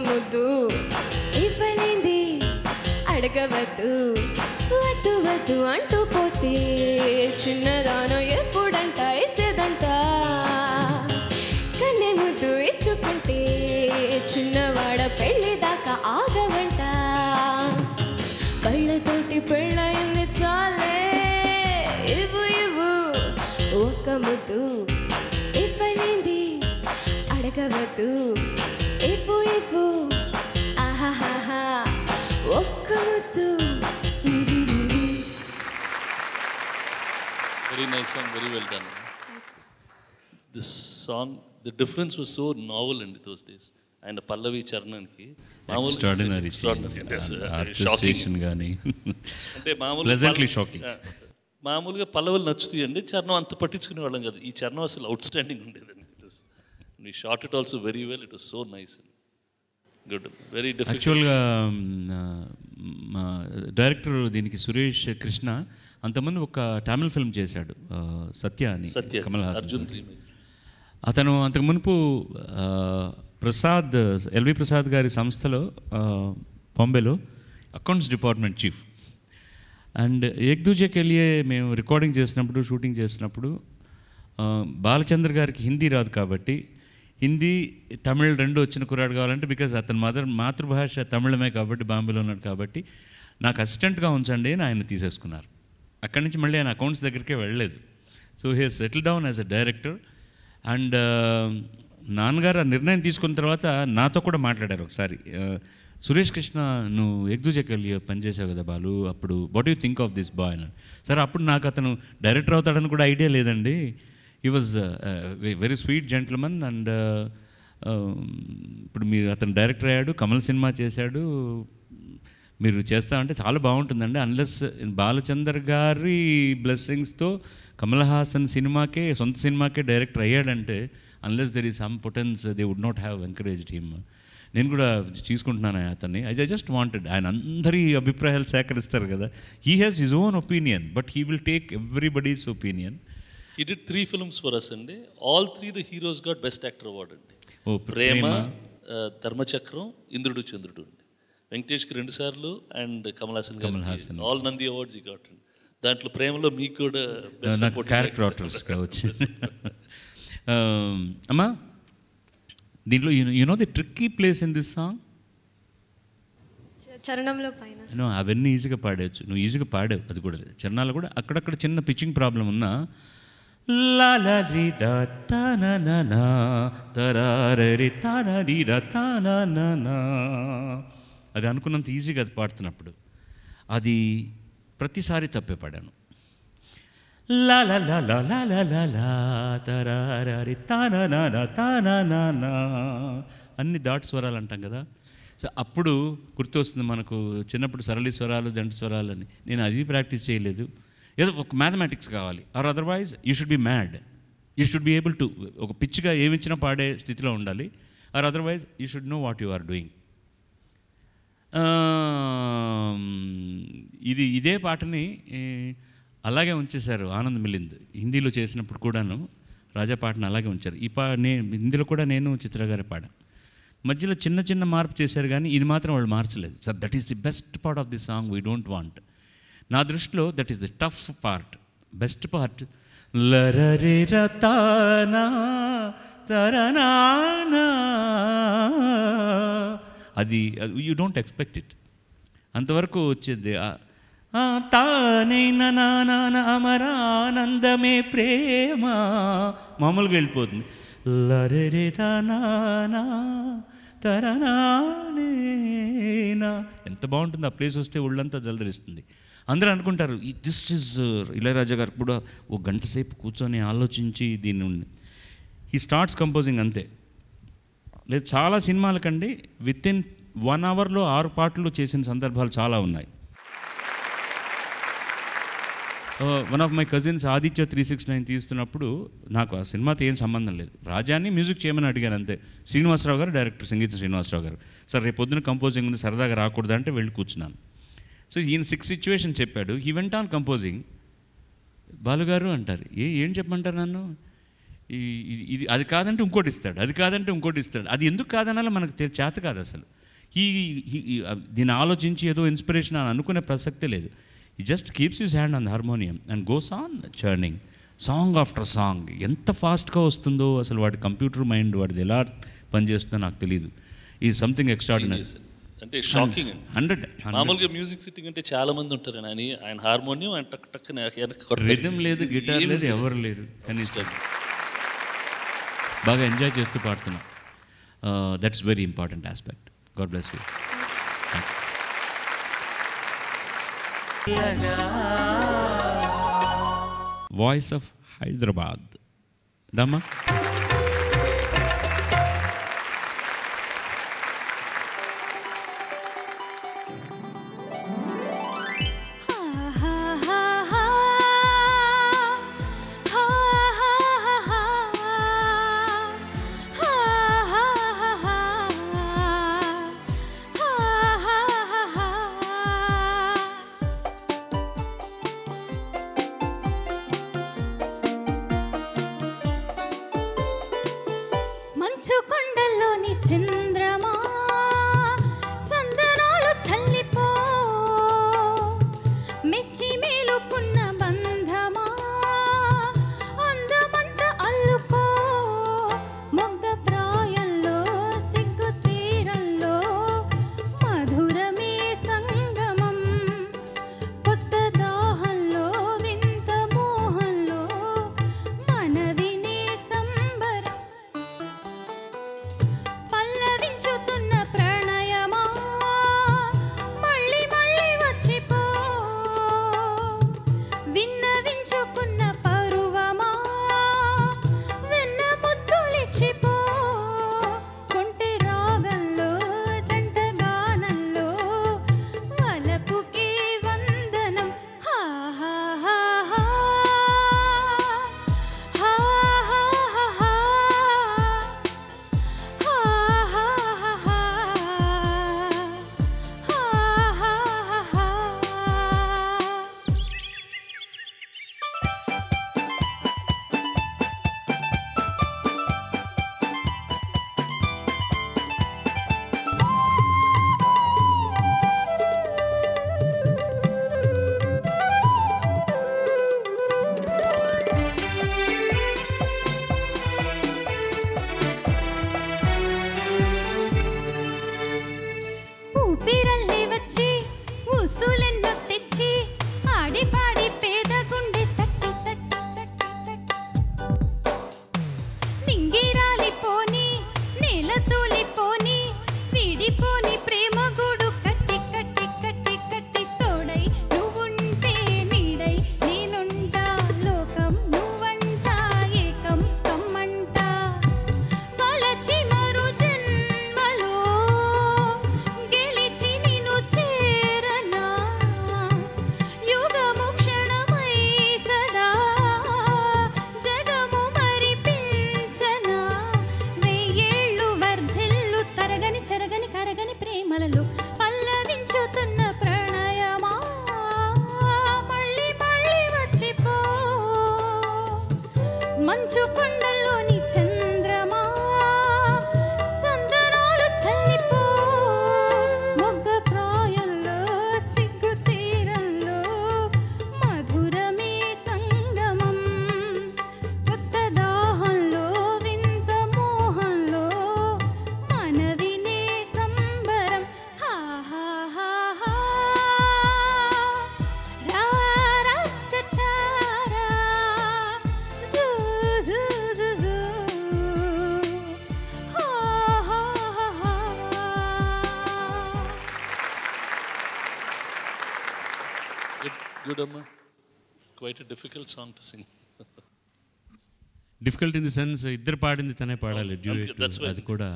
ముద్దు ఇవ్వలేంది అడగవద్దు వద్దు వద్దు అంటూ పోతే చిన్నదాన ఎప్పుడంట ఇచ్చేదంట కన్నే ముద్దు ఇచ్చుకుంటే చిన్నవాడ పెళ్ళి దాకా ఆగవంట కళ్ళతోటి పెళ్ళయింది చాలే ఇవ్వు ఇవ్వు ఒక ముద్దు ఇవ్వలేంది అడగవద్దు ఇవ్వు ఇవ్వు ఆహాహా ఒక్క ముద్దు. Very nice song, very well done. This song, the difference was so novel in those days. ఆయన పల్లవి చరణానికి Extraordinary orchestration గానీ అంటే pleasantly shocking. మామూలుగా పల్లవులు నచ్చుతాయండి, చరణం అంత పట్టించుకునే వాళ్ళం కాదు. ఈ చరణం అసలు అవుట్ స్టాండింగ్ ఉండేదండి. We shot it also very well, it was so nice, good, very difficult. యాక్చువల్గా మా డైరెక్టర్ దీనికి సురేష్ కృష్ణ అంతకుముందు ఒక తమిళ్ ఫిల్మ్ చేశాడు, సత్య అని, కమల్ హాసన్. అతను అంతకు మునుపు ప్రసాద్, ఎల్వి ప్రసాద్ గారి సంస్థలో బాంబేలో అకౌంట్స్ డిపార్ట్మెంట్ చీఫ్. అండ్ ఏక్ దూజేకి వెళ్ళి మేము రికార్డింగ్ చేసినప్పుడు, షూటింగ్ చేసినప్పుడు బాలచంద్ర గారికి హిందీ రాదు కాబట్టి హిందీ తమిళ్ రెండు వచ్చిన కుర్రాడు కావాలంటే, బికాజ్ అతని మాతృభాష తమిళమే కాబట్టి, బాంబేలో ఉన్నాడు కాబట్టి నాకు అసిస్టెంట్గా ఉంచండి అని ఆయన తీసేసుకున్నారు. అక్కడి నుంచి మళ్ళీ ఆయన అకౌంట్స్ దగ్గరికే వెళ్ళలేదు. So he he's settle down as a director. And నాన్నగారు ఆ నిర్ణయం తీసుకున్న తర్వాత నాతో కూడా మాట్లాడారు ఒకసారి. సురేష్ కృష్ణ, నువ్వు ఎగ్దూజేకి వెళ్ళి పనిచేసావు కదా బాలు, అప్పుడు what you think of this boy అని. సరే, అప్పుడు నాకు అతను డైరెక్టర్ అవుతాడని కూడా ఐడియా లేదండి. He was very sweet gentleman. And ఇప్పుడు మీరు అతను డైరెక్టర్ అయ్యాడు, కమల్ సినిమా చేశాడు, మీరు చేస్తామంటే చాలా బాగుంటుందండి. అన్లెస్ బాలచందర్ గారి బ్లెస్సింగ్స్తో కమల్ హాసన్ సినిమాకే, సొంత సినిమాకే డైరెక్టర్ అయ్యాడంటే, unless there is some potence they would not have encouraged him. నేను కూడా తీసుకుంటున్నాను అతన్ని. ఐ జస్ట్ వాంటెడ్, ఆయన అందరి అభిప్రాయాలు సేకరిస్తారు కదా. He has his own opinion, but he will take everybody's opinion. He did 3 films for us అండి. All 3 the heroes got best actor award అండి. ప్రేమ, ధర్మచక్రం, ఇంద్రుడు చంద్రుడు అండి. వెంకటేష్కి 2 సార్లు and Kamal Haasan all Nandi awards ఈ గాట్ అండి. దాంట్లో ప్రేమలో మీకు కూడా బెస్ట్ క్యారెక్టర్ ఆర్టిస్ట్ కావచ్చు. అమ్మా, దీంట్లో you know the tricky place in this song. చరణంలో పైన అవన్నీ ఈజీగా పాడవచ్చు, నువ్వు ఈజీగా పాడావు. అది కూడా చరణాలు కూడా అక్కడక్కడ చిన్న పిచ్చింగ్ ప్రాబ్లం ఉన్నా, అది అనుకున్నంత ఈజీగా అది పాడుతున్నప్పుడు అది ప్రతిసారి తప్పే పాడాను. అన్ని దాట్ స్వరాలు అంటాం కదా. సో అప్పుడు గుర్తొస్తుంది మనకు చిన్నప్పుడు సరళి స్వరాలు, జంట స్వరాలు అని. నేను అది ప్రాక్టీస్ చేయలేదు. ఏదో ఒక మ్యాథమెటిక్స్ కావాలి, or otherwise you should be mad. You should be able to ఒక పిచ్చిగా ఏమిచ్చినా పాడే స్థితిలో ఉండాలి, or otherwise you should know what you are doing. ఇదే పాటని అలాగే ఉంచేశారు ఆనంద్ మిలింద్. హిందీలో చేసినప్పుడు కూడాను రాజా పాటను అలాగే ఉంచారు. హిందీలో కూడా నేను చిత్ర గారే పాడాను. మధ్యలో చిన్న చిన్న మార్పు చేశారు, కానీ ఇది మాత్రం వాళ్ళు మార్చలేదు. Sir, that is the best part of the song, we don't want. నా దృష్టిలో that is the tough part. Best part లరరే రతానా తరనానా, అది యూ డోంట్ ఎక్స్పెక్ట్ ఇట్. అంతవరకు వచ్చేది తానైన నానా అమరానందమే ప్రేమ, మామూలుగా వెళ్ళిపోతుంది. లరరే తనానా తరనానేనా, ఎంత బాగుంటుంది. ఆ ప్లేస్ వస్తే ఒళ్ళంతా జలదరిస్తుంది. అందరూ అనుకుంటారు దిస్ ఇస్ ఇళయరాజా గారు కూడా ఒక గంట సేపు కూర్చొని ఆలోచించి దీన్ని హీ స్టార్ట్స్ కంపోజింగ్ అంతే. లేదు, చాలా సినిమాలకండి వితిన్ 1 అవర్లో 6 పాటలు చేసిన సందర్భాలు చాలా ఉన్నాయి. One of my cousins Aditya 369 తీస్తున్నప్పుడు నాకు ఆ సినిమాతో ఏం సంబంధం లేదు. రాజాని మ్యూజిక్ చేయమని అడిగాను అంతే. శ్రీనివాసరావు గారు డైరెక్టర్, సంగీత శ్రీనివాసరావు గారు. సార్ రేపు పొద్దున కంపోజింగ్ ఉంది, సరదాగా రాకూడదు అంటే వెళ్ళి కూర్చున్నాను. సో ఈయన 6 సిచ్యువేషన్ చెప్పాడు. He went on composing. బాలుగారు అంటారు, ఏం చెప్పమంటారు నన్ను, ఇది అది కాదంటే ఇంకోటి ఇస్తాడు, అది కాదంటే ఇంకోటి ఇస్తాడు. అది ఎందుకు కాదనాలో మనకు చేత కాదు అసలు. దీన్ని ఆలోచించి ఏదో ఇన్స్పిరేషన్ అని అనుకునే ప్రసక్తే లేదు. He just keeps his hand on the harmonium and goes on churning song after song. ఎంత ఫాస్ట్గా వస్తుందో అసలు వాడి కంప్యూటర్ మైండ్, వాడిది ఎలా పనిచేస్తుందో నాకు తెలియదు. ఇది సంథింగ్ ఎక్స్ట్రాడినరీ. అంటే షాకింగ్. 100 మామూలుగా మ్యూజిక్ సిట్టింగ్ అంటే చాలా మంది ఉంటారు, ఆయన హార్మోనియం, ఆయన టక్ టక్ రిథమ్ లేదు, గిటార్ లేదు, ఎవరు లేరు. కనీసం బాగా ఎంజాయ్ చేస్తూ పాడుతున్నాం. That's very important aspect. God bless you. Voice of Hyderabad. దమ్మా Good, Amma. It's quite a difficult song to sing. Difficult in the sense ఇద్దరు పాడింది తనే పాడాలి డ్యూయట్. అది కూడా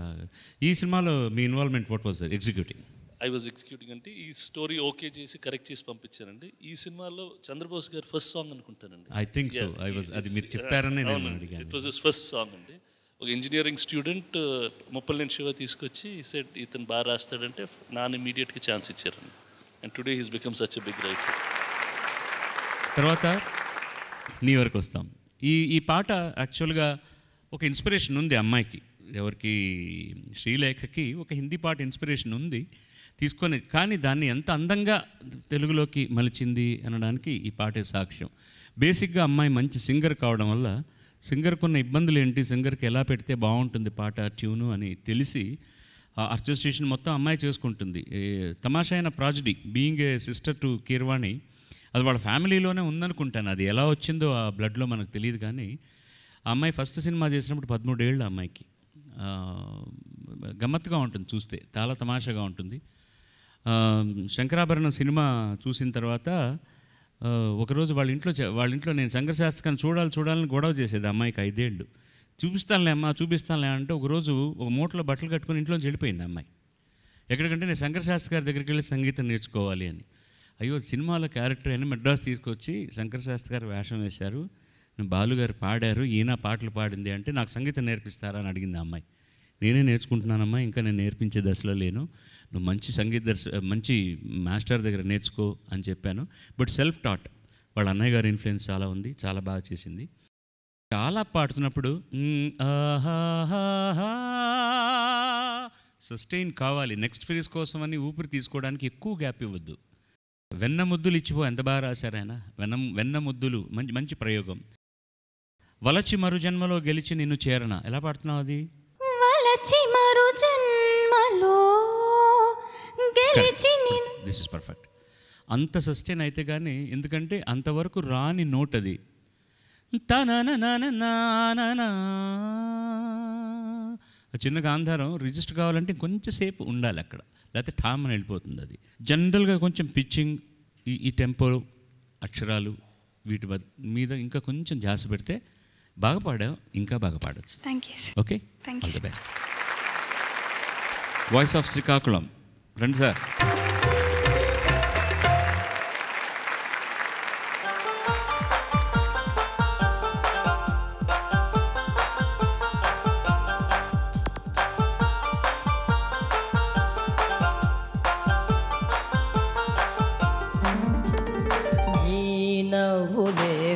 ఈ సినిమాలో మీ involvement what was the executing? I was executing అంటే ఈ స్టోరీ ఓకే చేసి కరెక్ట్ చేసి పంపించానండి. ఈ సినిమాలో చంద్రబోస్ గారి ఫస్ట్ సాంగ్ అనుకుంటానండి. I think so. I was అది మీరు చెప్తారని నేను అడిగాను. It was his first song అండి. ఒక ఇంజనీరింగ్ స్టూడెంట్ ముప్పలనేని శివ తీసుకొచ్చి సెట్ ఇతను బాగా రాస్తాడంటే నాన్న ఇమీడియట్గా ఛాన్స్ ఇచ్చారండి. And today he's become such a big writer. తర్వాత నీ వరకు వస్తాం. ఈ పాట యాక్చువల్గా ఒక ఇన్స్పిరేషన్ ఉంది అమ్మాయికి, ఎవరికి, శ్రీలేఖకి ఒక హిందీ పాట ఇన్స్పిరేషన్ ఉంది తీసుకొని, కానీ దాన్ని ఎంత అందంగా తెలుగులోకి మలిచింది అనడానికి ఈ పాటే సాక్ష్యం. బేసిక్గా అమ్మాయి మంచి సింగర్ కావడం వల్ల సింగర్కు ఉన్న ఇబ్బందులు ఏంటి, సింగర్కి ఎలా పెడితే బాగుంటుంది పాట ట్యూను అని తెలిసి ఆ ఆర్కెస్ట్రేషన్ మొత్తం అమ్మాయి చేసుకుంటుంది. తమాషా అయిన tragedy being a sister to Keeravani, అది వాళ్ళ ఫ్యామిలీలోనే ఉందనుకుంటాను. అది ఎలా వచ్చిందో ఆ బ్లడ్లో మనకు తెలియదు. కానీ ఆ అమ్మాయి ఫస్ట్ సినిమా చేసినప్పుడు 13 ఏళ్ళు అమ్మాయికి. గమ్మత్తుగా ఉంటుంది చూస్తే, చాలా తమాషాగా ఉంటుంది. శంకరాభరణం సినిమా చూసిన తర్వాత ఒకరోజు వాళ్ళ ఇంట్లో నేను శంకరశాస్త్రి చూడాలని గొడవ చేసేది అమ్మాయికి 5 ఏళ్ళు. చూపిస్తానులే అంటే ఒకరోజు ఒక మూటలో బట్టలు కట్టుకొని ఇంట్లోంచి వెళ్ళిపోయింది అమ్మాయి. ఎక్కడికంటే నేను శంకరశాస్త్రి గారి దగ్గరికి వెళ్ళి సంగీతం నేర్చుకోవాలి అని. అయ్యో, సినిమాలో క్యారెక్టర్ అయినా మెడ్రాస్ తీసుకొచ్చి శంకరశాస్త్రి గారు వేషం వేశారు, బాలుగారు పాడారు, ఈయన పాటలు పాడింది అంటే నాకు సంగీతం నేర్పిస్తారా అని అడిగింది ఆ అమ్మాయి. నేనే నేర్చుకుంటున్నానమ్మా, ఇంకా నేను నేర్పించే దశలో లేను, నువ్వు మంచి మంచి మాస్టర్ దగ్గర నేర్చుకో అని చెప్పాను. బట్ సెల్ఫ్ టాట్, వాళ్ళ అన్నయ్య గారి ఇన్ఫ్లుయెన్స్ చాలా ఉంది, చాలా బాగా చేసింది. చాలా పాడుతున్నప్పుడు సస్టైన్ కావాలి, నెక్స్ట్ ఫేజ్ కోసం అని ఊపిరి తీసుకోవడానికి ఎక్కువ గ్యాప్ ఇవ్వద్దు. వెన్న ముద్దులు ఇచ్చిపో, ఎంత బాగా రాశారు ఆయన. వెన్న ముద్దులు మంచి ప్రయోగం. వలచి మరు జన్మలో గెలిచి నిన్ను చేరన, ఎలా పాడుతున్నావు అది? వలచి మరు జన్మలో గెలిచి నిన్ను. This is perfect. అంత సస్టైన్ అయితే కానీ, ఎందుకంటే అంతవరకు రాని నోట్ అది. చిన్న గాంధారం రిజిస్టర్ కావాలంటే కొంచెం సేపు ఉండాలి అక్కడ, లేకపోతే ఠామ్ అని వెళ్ళిపోతుంది. అది జనరల్గా కొంచెం పిచ్చింగ్, ఈ టెంపో, అక్షరాలు వీటి మీద ఇంకా కొంచెం ధ్యాస పెడితే బాగా పాడావు, ఇంకా బాగా పాడచ్చు. Okay, all the best. Voice of Srikakulam రండి సార్.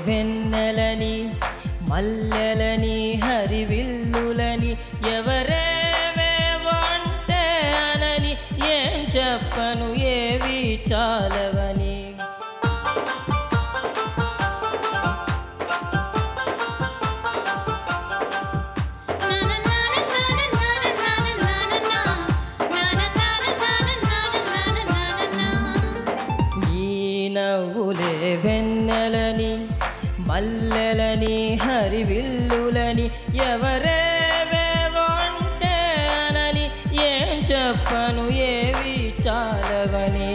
వెన్నెలని మల్లెలని హరివిల్లులని ఎవరేవేవంటే అనని ఏం చెప్పను ఏవి చాలవని. ఈ నవ్వులే వెన్నెలని మల్లెలని హరివిల్లులని ఎవరేవేవంటే అనని ఏం చెప్పను ఏవి చాలవని.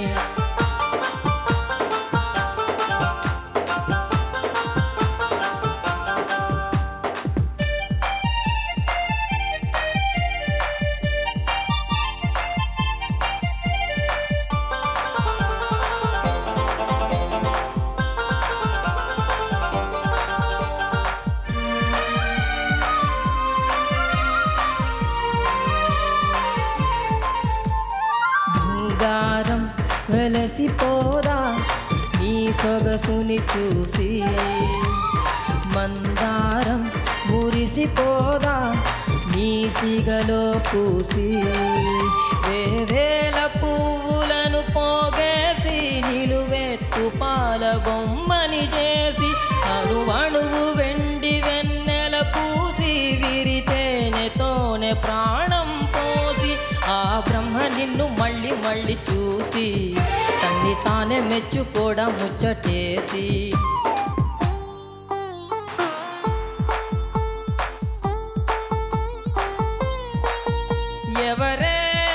వెలసిపోదా నీ సొగసుని చూసి, మందారం మురిసిపోదా నీ సిగలో పూసి, వేవేల పువ్వులను పోగేసి నిలువెత్తు పాల బొమ్మని చేసి, అణువణువు వెండి వెన్నెల పూసి, విరితేనెతోనే ప్రాణం పోసి, ఆ బ్రహ్మ నిన్ను మళ్ళీ మళ్ళీ చూసి తన్ని తానే మెచ్చుకోవడం ముచ్చటేసి.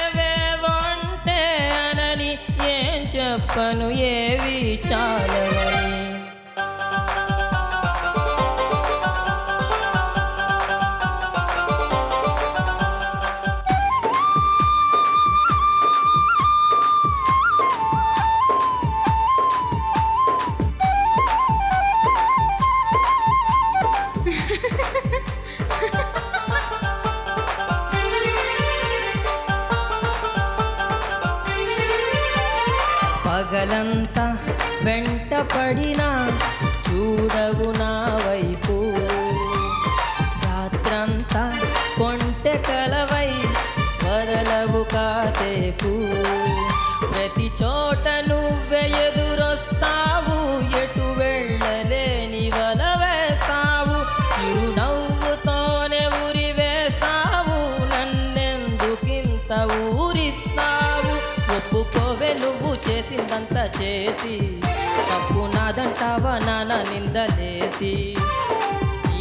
ఎవరేవేవంటే అనని ఏం చెప్పను ఏవి చాలవని. పగలంతా వెంట పడినా చూడవు నా వైపు, రాత్రంతా కొంటె కలవై వదలవు కాసేపు, ప్రతి చోట నువ్వే ఎదురొస్తావు, ఎటు వెళ్ళలేని వల వేస్తావు, చిరునవ్వుతోనే ఉరి వేస్తావు, నన్నెందుకింత ఊరిస్తావు, ఒప్పుకోవే నువ్వు చేసిందంతా చేసి, తప్పు నాదంటావా నాన్న నిందలేసి,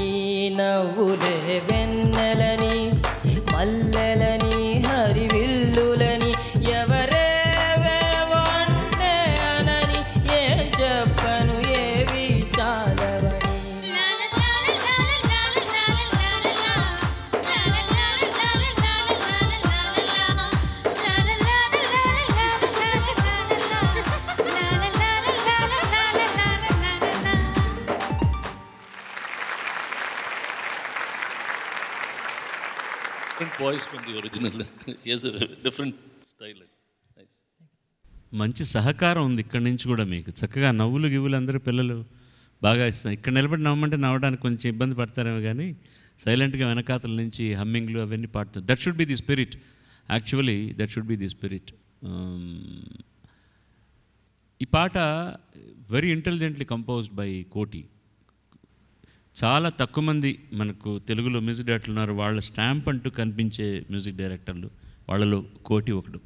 ఈ నవ్వులే వెన్నెలని మల్లెలని హరివిల్లులని ఎవరేవేవో అంటే అనని, ఏం చెప్పను ఏవి చాలవని. Different voice from the original. He has a different style. Nice. మంచి సహకారం ఉంది ఇక్కడి నుంచి కూడా మీకు. చక్కగా నవ్వులు గివ్వులు అందరూ పిల్లలు బాగా ఇస్తారు. ఇక్కడ నిలబడి నవ్వమంటే నవ్వడానికి కొంచెం ఇబ్బంది పడతారేమో కానీ సైలెంట్గా వెనకాతల నుంచి హమ్మింగ్లు అవన్నీ పాడుతారు. That should be the spirit. Actually that should be the spirit. ఈ పాట వెరీ ఇంటెలిజెంట్లీ కంపోజ్డ్ బై కోటి. చాలా తక్కువ మంది మనకు తెలుగులో మ్యూజిక్ డైరెక్టర్లు ఉన్నారు, వాళ్ళ స్టాంప్ అంటూ కనిపించే మ్యూజిక్ డైరెక్టర్లు, వాళ్ళలో కోటి ఒకడు.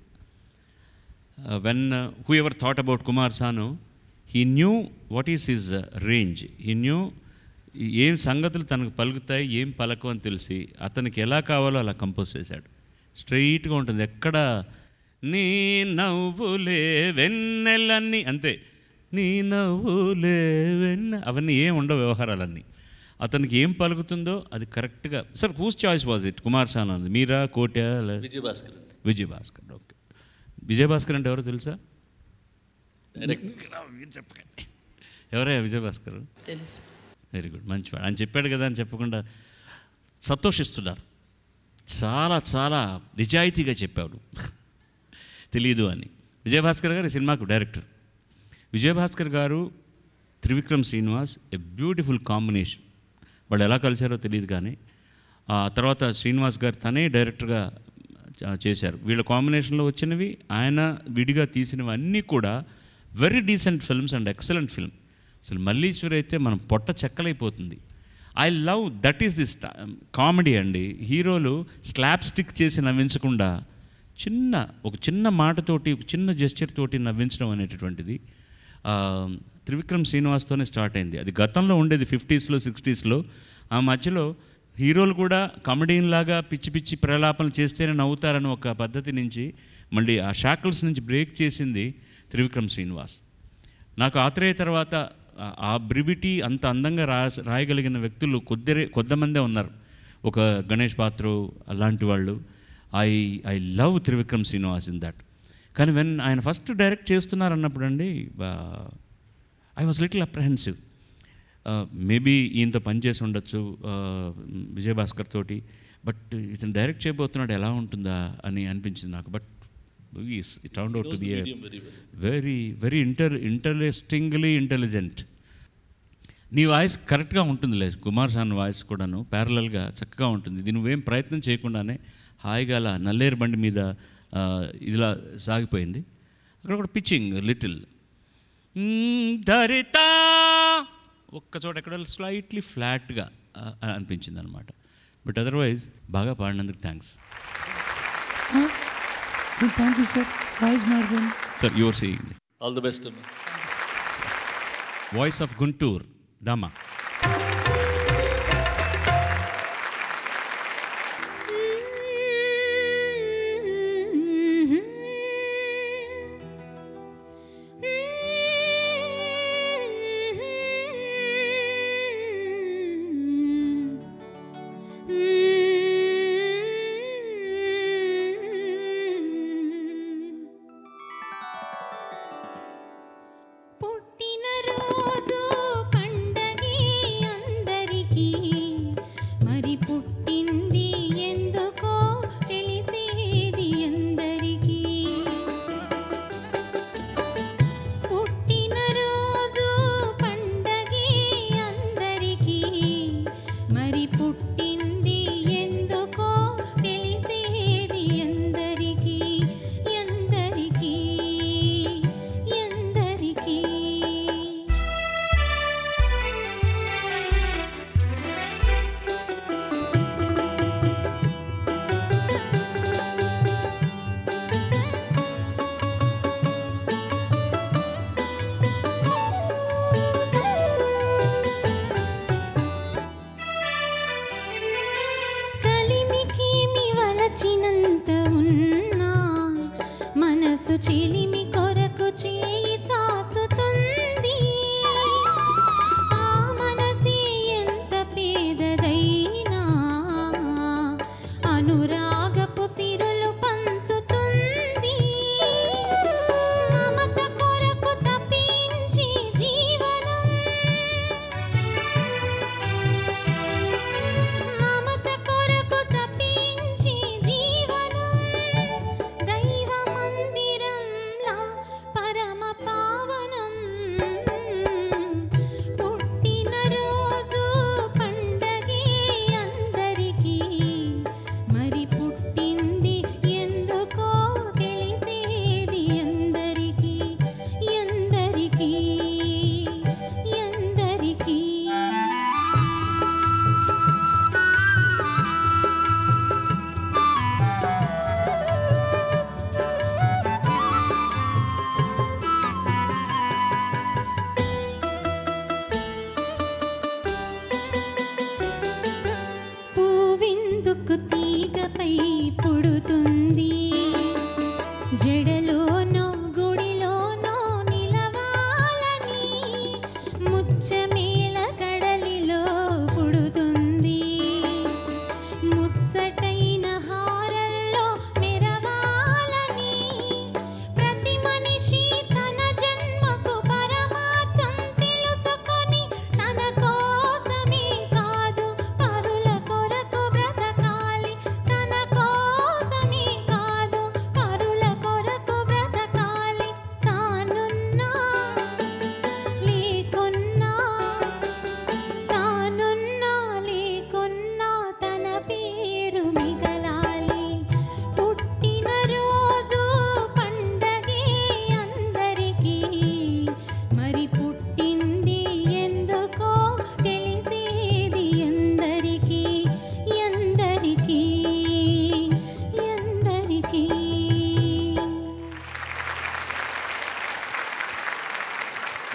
When who ever thought about Kumar Sanu, he knew what is his range. He knew ఏం సంగతులు తనకు పలుకుతాయి, ఏం పలకు అని తెలిసి అతనికి ఎలా కావాలో అలా కంపోజ్ చేశాడు. స్ట్రైట్గా ఉంటుంది, ఎక్కడ నీ నవ్వులే వెన్నెలన్నీ అంతే, నీ నవ్వులే అవన్నీ ఏం ఉండవు వ్యవహారాలన్నీ. అతనికి ఏం పలుకుతుందో అది కరెక్ట్గా. Sir whose choice was it? Kumar Sanu అన్నది మీరా కోట్యా? విజయభాస్కర్. విజయభాస్కర్. ఓకే. విజయభాస్కర్ అంటే ఎవరో తెలుసా? చెప్పకండి ఎవరయ్యా విజయభాస్కర్? తెలుసు. వెరీ గుడ్, మంచివాడు. ఆయన చెప్పాడు కదా అని చెప్పకుండా సంతోషిస్తున్నారు. చాలా చాలా నిజాయితీగా చెప్పాడు. తెలీదు అని. విజయభాస్కర్ గారు ఈ సినిమాకు డైరెక్టర్. విజయభాస్కర్ గారు, Trivikram Srinivas, a beautiful combination. వాళ్ళు ఎలా కలిశారో తెలియదు కానీ ఆ తర్వాత శ్రీనివాస్ గారు తనే డైరెక్టర్గా చేశారు. వీళ్ళ కాంబినేషన్లో వచ్చినవి, ఆయన విడిగా తీసినవి అన్నీ కూడా very decent films and excellent film. అసలు మల్లీశ్వరి అయితే మనం పొట్ట చెక్కలైపోతుంది. I love that is this comedy అండి. హీరోలు స్లాప్ స్టిక్ చేసి నవ్వించకుండా ఒక చిన్న మాటతోటి, ఒక చిన్న జెస్చర్ తోటి నవ్వించడం అనేటటువంటిది త్రివిక్రమ్ శ్రీనివాస్తోనే స్టార్ట్ అయింది. అది గతంలో ఉండేది 50s, 60s. ఆ మధ్యలో హీరోలు కూడా కమెడీన్ లాగా పిచ్చి పిచ్చి ప్రలాపనలు చేస్తేనే నవ్వుతారని ఒక పద్ధతి నుంచి మళ్ళీ ఆ షాకిల్స్ నుంచి బ్రేక్ చేసింది త్రివిక్రమ్ శ్రీనివాస్. నాకు ఆత్రేయ తర్వాత ఆ బ్రివిటీ అంత అందంగా రాయగలిగిన వ్యక్తులు కొద్దిమందే ఉన్నారు. ఒక గణేష్ పాత్రు అలాంటి వాళ్ళు. I love Trivikram Srinivas in that. కానీ వెన్ ఆయన ఫస్ట్ డైరెక్ట్ చేస్తున్నారు అన్నప్పుడు అండి, I was little apprehensive. Maybe ఈయనతో పనిచేసి ఉండొచ్చు విజయభాస్కర్ తోటి, బట్ ఇతను డైరెక్ట్ చేయబోతున్నాడు ఎలా ఉంటుందా అని అనిపించింది నాకు. But it turned out to be very very interestingly intelligent. నీ వాయిస్ కరెక్ట్గా ఉంటుందిలే, కుమార్ సాన్ వాయిస్ కూడాను ప్యారలల్గా చక్కగా ఉంటుంది. ఇది నువ్వేం ప్రయత్నం చేయకుండానే హాయిగా అలా నల్లేరు బండి మీద ఇదిలా సాగిపోయింది. అక్కడ కూడా పిచ్చింగ్ లిటిల్ ధరితా ఒక్కచోట ఎక్కడ స్లైట్లీ ఫ్లాట్గా అనిపించింది అనమాట. బట్ అదర్వైజ్ బాగా పాడినందుకు thanks. Thank you sir. Voice మాట్లాడండి sir. You're saying all the best. Voice of Guntur దామా. పుట్టినరోజు పండగే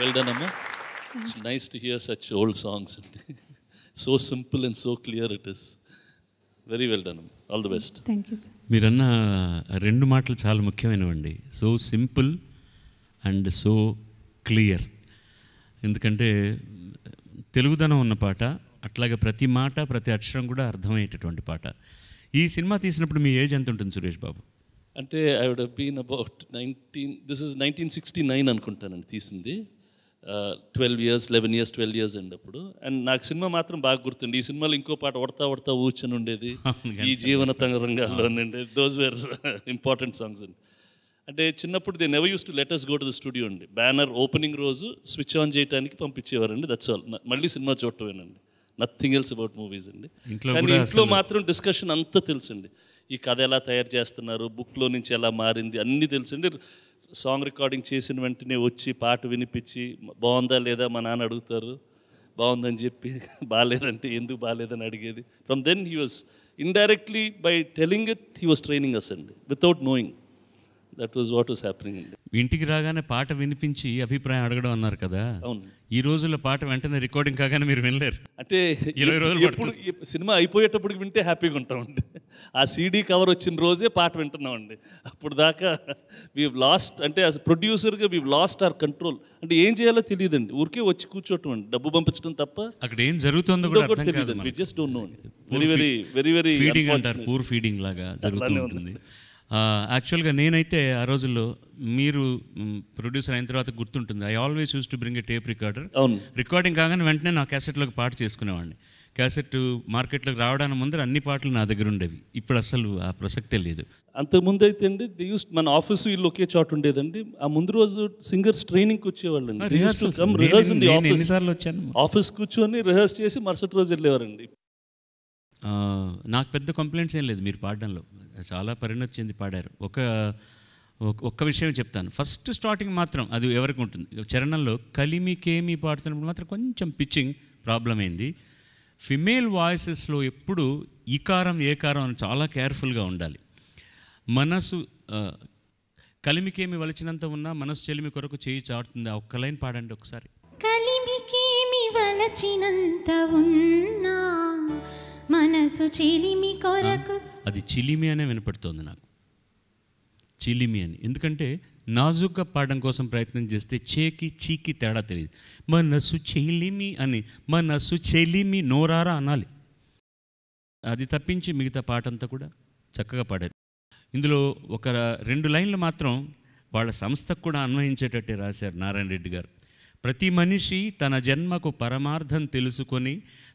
వెల్ డన్ అమ్మా. It's nice to hear such old songs. So simple and so clear it is. Very well done అమ్మా. All the best. Thank you sir. మీరన్న రెండు మాటలు చాలా ముఖ్యమైనవండి. So simple and so clear. ఎందుకంటే తెలుగుదనం ఉన్న పాట, అట్లాగే ప్రతి మాట ప్రతి అక్షరం కూడా అర్థమయ్యేటటువంటి పాట. ఈ సినిమా తీసినప్పుడు మీ ఏజ్ ఎంత ఉంటుంది సురేష్ బాబు? అంటే I would have been about 1969 అనుకుంటానండి తీసింది. 12 years 11 years 12 years అండి అప్పుడు. అండ్ నాకు సినిమా మాత్రం బాగా గుర్తుంది. ఈ సినిమాలో ఇంకో పాట ఉడతా ఊచని ఉండేది, ఈ జీవన రంగాల్లో అండి. దోస్ వేర్ ఇంపార్టెంట్ సాంగ్స్ అండి. అంటే చిన్నప్పుడు they never use to let us go to the studio అండి. బ్యానర్ ఓపెనింగ్ రోజు స్విచ్ ఆన్ చేయడానికి పంపించేవారండి. That's all. మళ్ళీ సినిమా చూడటమేనండి. నథింగ్ ఎల్స్ అబౌట్ మూవీస్ అండి. కానీ ఇంట్లో మాత్రం డిస్కషన్ అంతా తెలుసండి. ఈ కథ ఎలా తయారు చేస్తున్నారు, బుక్లో నుంచి ఎలా మారింది అన్నీ తెలుసండి. సాంగ్ రికార్డింగ్ చేసిన వెంటనే వచ్చి పాట వినిపించి బాగుందా లేదా మా నాన్న అడుగుతారు, బాగుందని చెప్పి బాగాలేదంటే ఎందుకు బాగాలేదని అడిగేది. From then he was indirectly by telling it he was training us అండి, without knowing. That was what was happening అండి. ఇంటికి రాగానే పాట వినిపించి అభిప్రాయం అడగడం అన్నారు కదా. అవును. ఈ రోజుల్లో పాట వెంటనే రికార్డింగ్ కాగానే మీరు వినలేరు. అంటే 20 రోజులు ఎప్పుడు సినిమా అయిపోయేటప్పటికి వింటే హ్యాపీగా ఉంటామండి. ఆ సీడీ కవర్ వచ్చిన రోజే పాట వింటున్నామండి. అప్పుడు దాకా వీ లాస్ట్, అంటే యాజ్ ప్రొడ్యూసర్గా వీ లాస్ట్ అవర్ కంట్రోల్. అంటే ఏం చేయాలో తెలియదండి. ఊరికే వచ్చి కూర్చోవటం అండి, డబ్బు పంపించడం తప్ప అక్కడ ఏం జరుగుతుందో కూడా అర్థం కాదు. వి జస్ట్ డోంట్ నో అండి. వెరీ ఫీడింగ్ అంటారు, పూర్ ఫీడింగ్ లాగా జరుగుతూ ఉంటుంది. యాక్చువల్గా నేనైతే ఆ రోజుల్లో మీరు ప్రొడ్యూసర్ అయిన తర్వాత గుర్తుంటుంది, I always use to bring A tape recorder. అవును. రికార్డింగ్ కాగానే వెంటనే నా క్యాసెట్లోకి పాట చేసుకునేవాడిని. క్యాసెట్ మార్కెట్లోకి రావడానికి ముందర అన్ని పాటలు నా దగ్గర ఉండేవి. ఇప్పుడు అసలు ఆ ప్రసక్తే లేదు. అంతకుముందు అయితే అండి మన ఆఫీసు ఇల్లు ఒకే చోట ఉండేదండి. ఆ ముందు రోజు సింగర్స్ ట్రైనింగ్కి వచ్చేవాళ్ళండి. ఎన్నిసార్లు వచ్చాను. ఆఫీస్ కూర్చొని రిహర్స్ చేసి మరుసటి రోజు వెళ్ళేవారండి. నాకు పెద్ద కంప్లైంట్స్ ఏం లేదు మీరు పాడడంలో, చాలా పరిణతి చెంది పాడారు. ఒక్క విషయం చెప్తాను. ఫస్ట్ స్టార్టింగ్ మాత్రం అది ఎవరికి ఉంటుంది, చరణంలో కలిమికేమి పాడుతున్నప్పుడు మాత్రం కొంచెం పిచ్చింగ్ ప్రాబ్లం అయింది. ఫిమేల్ వాయిసెస్లో ఎప్పుడు ఈకారం ఏకారం అని చాలా కేర్ఫుల్గా ఉండాలి. మనసు కలిమికేమి వలచినంత ఉన్నా మనసు చెలిమి కొరకు చేయి చాటుతుంది. ఆ ఒక్క లైన్ పాడండి ఒకసారి. కలిమికేమి వలచినంత ఉన్నా మనసు చిలిమి కొరకు. అది చిలిమి అనే వినపడుతోంది నాకు, చిలిమి అని. ఎందుకంటే నాజుగ్గా పాడడం కోసం ప్రయత్నం చేస్తే చేకి చీకి తేడా తెలియదు. మనసు చెలిమి అని, మనసు చెలిమి నోరారా అనాలి. అది తప్పించి మిగతా పాట అంతా కూడా చక్కగా పాడారు. ఇందులో ఒక 2 లైన్లు మాత్రం వాళ్ళ సంస్థకు కూడా అన్వయించేటట్టే రాశారు నారాయణ రెడ్డి గారు. ప్రతి మనిషి తన జన్మకు పరమార్థం తెలుసుకొని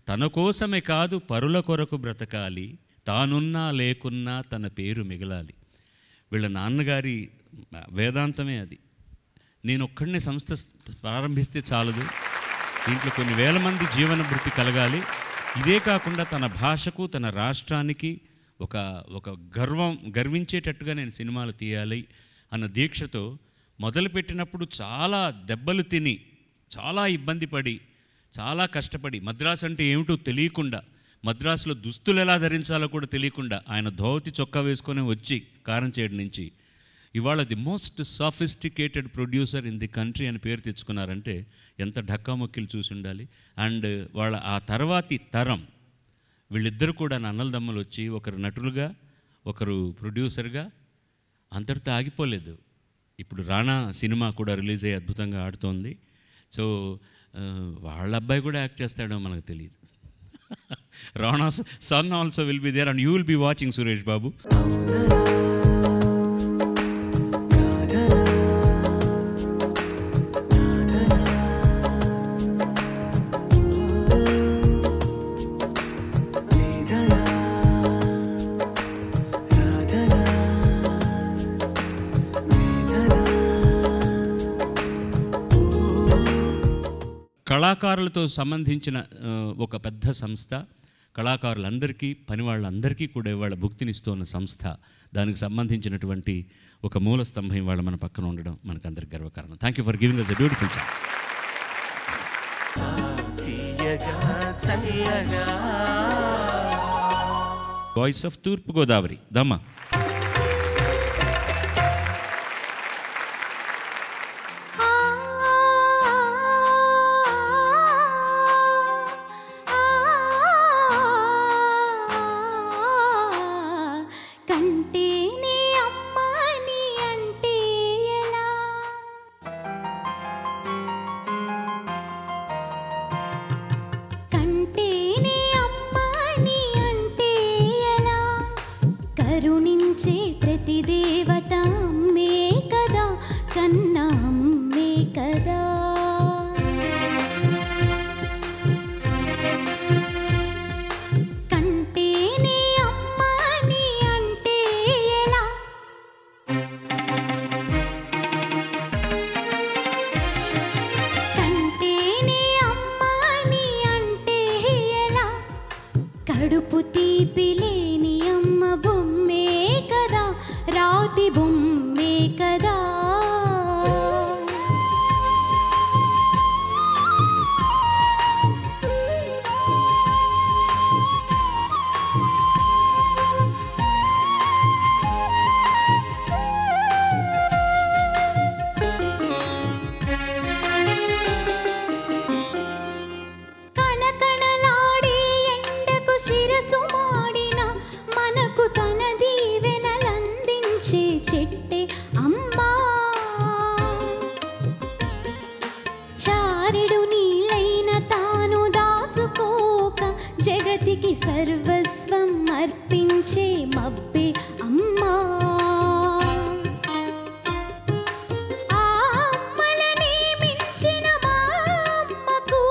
తన కోసమే కాదు పరుల కొరకు బ్రతకాలి, తానున్నా లేకున్నా తన పేరు మిగలాలి. వీళ్ళ నాన్నగారి వేదాంతమే అది. నేను ఒక్కడనే సంస్థ ప్రారంభిస్తే చాలదు, దీంట్లో కొన్ని వేల మంది జీవన భృతి కలగాలి. ఇదే కాకుండా తన భాషకు తన రాష్ట్రానికి ఒక గర్వించేటట్టుగా నేను సినిమాలు తీయాలి అన్న దీక్షతో మొదలుపెట్టినప్పుడు చాలా దెబ్బలు తిని, చాలా ఇబ్బంది పడి, చాలా కష్టపడి, మద్రాసు అంటే ఏమిటో తెలియకుండా, మద్రాసులో దుస్తులు ఎలా ధరించాలో కూడా తెలియకుండా ఆయన ధోతి చొక్కా వేసుకొని వచ్చి కారంచేడు నుంచి ఇవాళ the most sophisticated producer in the country అని పేరు తెచ్చుకున్నారంటే ఎంత ఢక్కామొక్కిలు చూసి ఉండాలి. అండ్ వాళ్ళ ఆ తర్వాతి తరం వీళ్ళిద్దరు కూడా అన్నలదమ్ములు వచ్చి ఒకరు నటులుగా ఒకరు ప్రొడ్యూసర్గా అంతటితో ఆగిపోలేదు. ఇప్పుడు రాణా సినిమా కూడా రిలీజ్ అయ్యి అద్భుతంగా ఆడుతోంది. సో వాళ్ళ అబ్బాయి కూడా యాక్ట్ చేస్తాడో మనకు తెలియదు. రాణా's son also will be there and you will be watching Suresh Babu. కళాకారులతో సంబంధించిన ఒక పెద్ద సంస్థ, కళాకారులందరికీ పని వాళ్ళందరికీ కూడా ఇవాళ భుక్తినిస్తున్న సంస్థ, దానికి సంబంధించినటువంటి ఒక మూల స్తంభం ఇవాళ మన పక్కన ఉండడం మనకందరికి గర్వకారణం. Thank you for giving us a beautiful song. Voice of తూర్పు గోదావరి దమ్మ. కదా. కంటేనే అమ్మ అని అంటే ఎలా, కంటేనే అమ్మ అని అంటే ఎలా, కడుపు తీపి లేని అమ్మ బొమ్మే కదా, రాతి బొమ్మే కదా. కణకణలాడే ఎండకు శిరసు మాడిన మనకు తన దీవెనలందించే చెట్టే అమ్మా. చారెడు నీళ్ళైన తాను దాచుకోక జగతికి సర్వస్వం అర్పించే మబ్బే అమ్మా. ఆ అమ్మలనే మించిన మా అమ్మకు,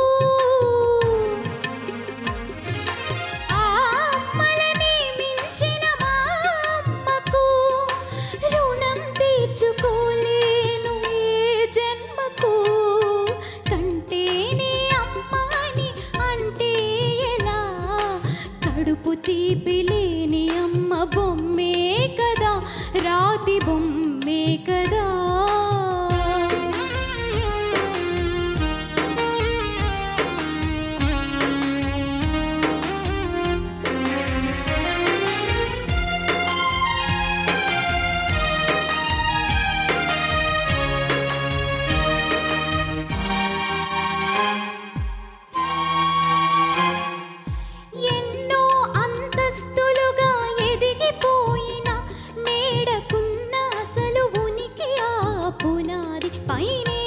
ఆ అమ్మలనే మించిన మా అమ్మకు రుణం తీర్చుకోలేను ఏ జన్మకు. కంటేనే అమ్మ అని అంటే ఎలా, కడుపు తీపి లేని అమ్మ బొమ్మే కదా, రాతి బొమ్మే కదా. ఎన్నో అంతస్తులుగా ఎదిగిపోయిన నేడకున్న అసలు ఉనికి ఆ పునాది పైనే.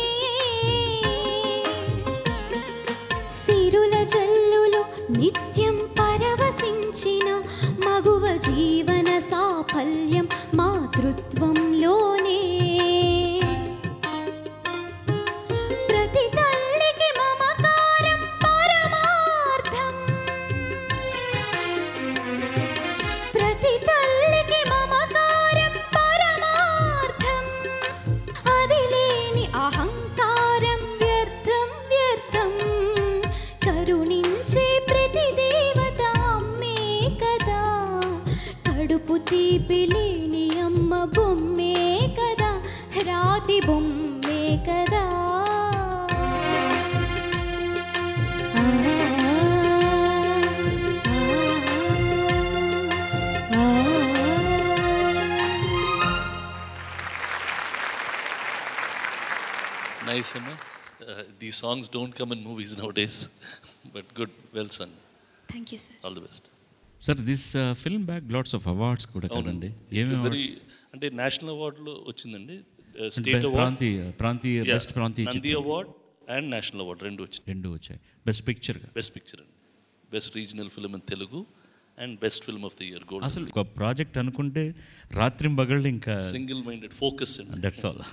సిరుల జల్లులో నిత్యం పరవశించిన మగువ జీవన సాఫల్యం మాతృత్వంలోనే. ప్రతి తల్లికి మమకారం పరమార్థం, ప్రతి తల్లికి మమకారం పరమార్థం. అది లేని అహంకారం వ్యర్థం వ్యర్థం. కరుణించే ప్రతి దేవత అమ్మే కదా, కడుపు తీపి లేని అమ్మ బొమ్మే కదా, రాతి బొమ్మే కదా. ఆ, ఆ, ఆ. Nice, Emma. These songs don't come in movies nowadays, but good, well sung. Thank you sir. All the best. Sir this film back lots of awards కూడా కదండి. ఏమేమి వెరీ అంటే నేషనల్ అవార్డులో వచ్చిందండి, స్టేట్ అవార్డ్, ప్రాంతీయ బెస్ట్ ప్రాంతీయ నంది చిత్రం అవార్డ్ అండ్ నేషనల్ అవార్డ్ రెండు వచ్చింది. రెండు వచ్చాయి. బెస్ట్ పిక్చర్గా, బెస్ట్ పిక్చర్ అండి, best regional film in Telugu and best film of the year gold. అసలు ఒక ప్రాజెక్ట్ అనుకుంటే రాత్రింబగళ్ళు ఇంకా సింగిల్ మైండెడ్ ఫోకస్ అండి, that's all.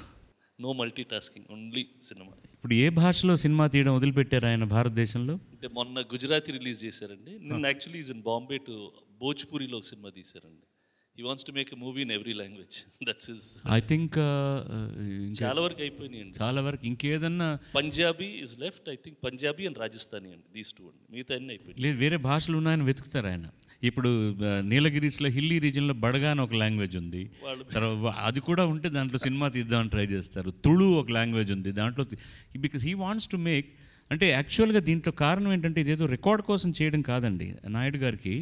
No multi tasking, only cinema. ఇప్పుడు ఏ భాషలో సినిమా తీయడం వదిలిపెట్టారు ఆయన భారతదేశంలో? అంటే మొన్న గుజరాతీ రిలీజ్ చేశారండి. నిన్న actually is in Bombay to భోజ్పూరిలో ఒక సినిమా తీశారండి. He wants to make a movie in every language. That's his. I think చాలా వరకు అయిపోయినాయండి. చాలా వరకు ఇంకేదన్నా Punjabi is left, I think Punjabi and Rajasthani అండి, దీస్ టూ అండి. మిగతా అన్నీ అయిపోయింది. లేదు, వేరే భాషలు ఉన్నాయని వెతుకుతారు ఆయన. ఇప్పుడు నీలగిరీస్లో హిల్లీ రీజియన్లో బడగా అని ఒక లాంగ్వేజ్ ఉంది, తర్వాత అది కూడా ఉంటే దాంట్లో సినిమా తీద్దామని ట్రై చేస్తారు. తుళు ఒక లాంగ్వేజ్ ఉంది దాంట్లో, because he wants to make. అంటే యాక్చువల్గా దీంట్లో కారణం ఏంటంటే ఇదేదో రికార్డ్ కోసం చేయడం కాదండి. నాయుడు గారికి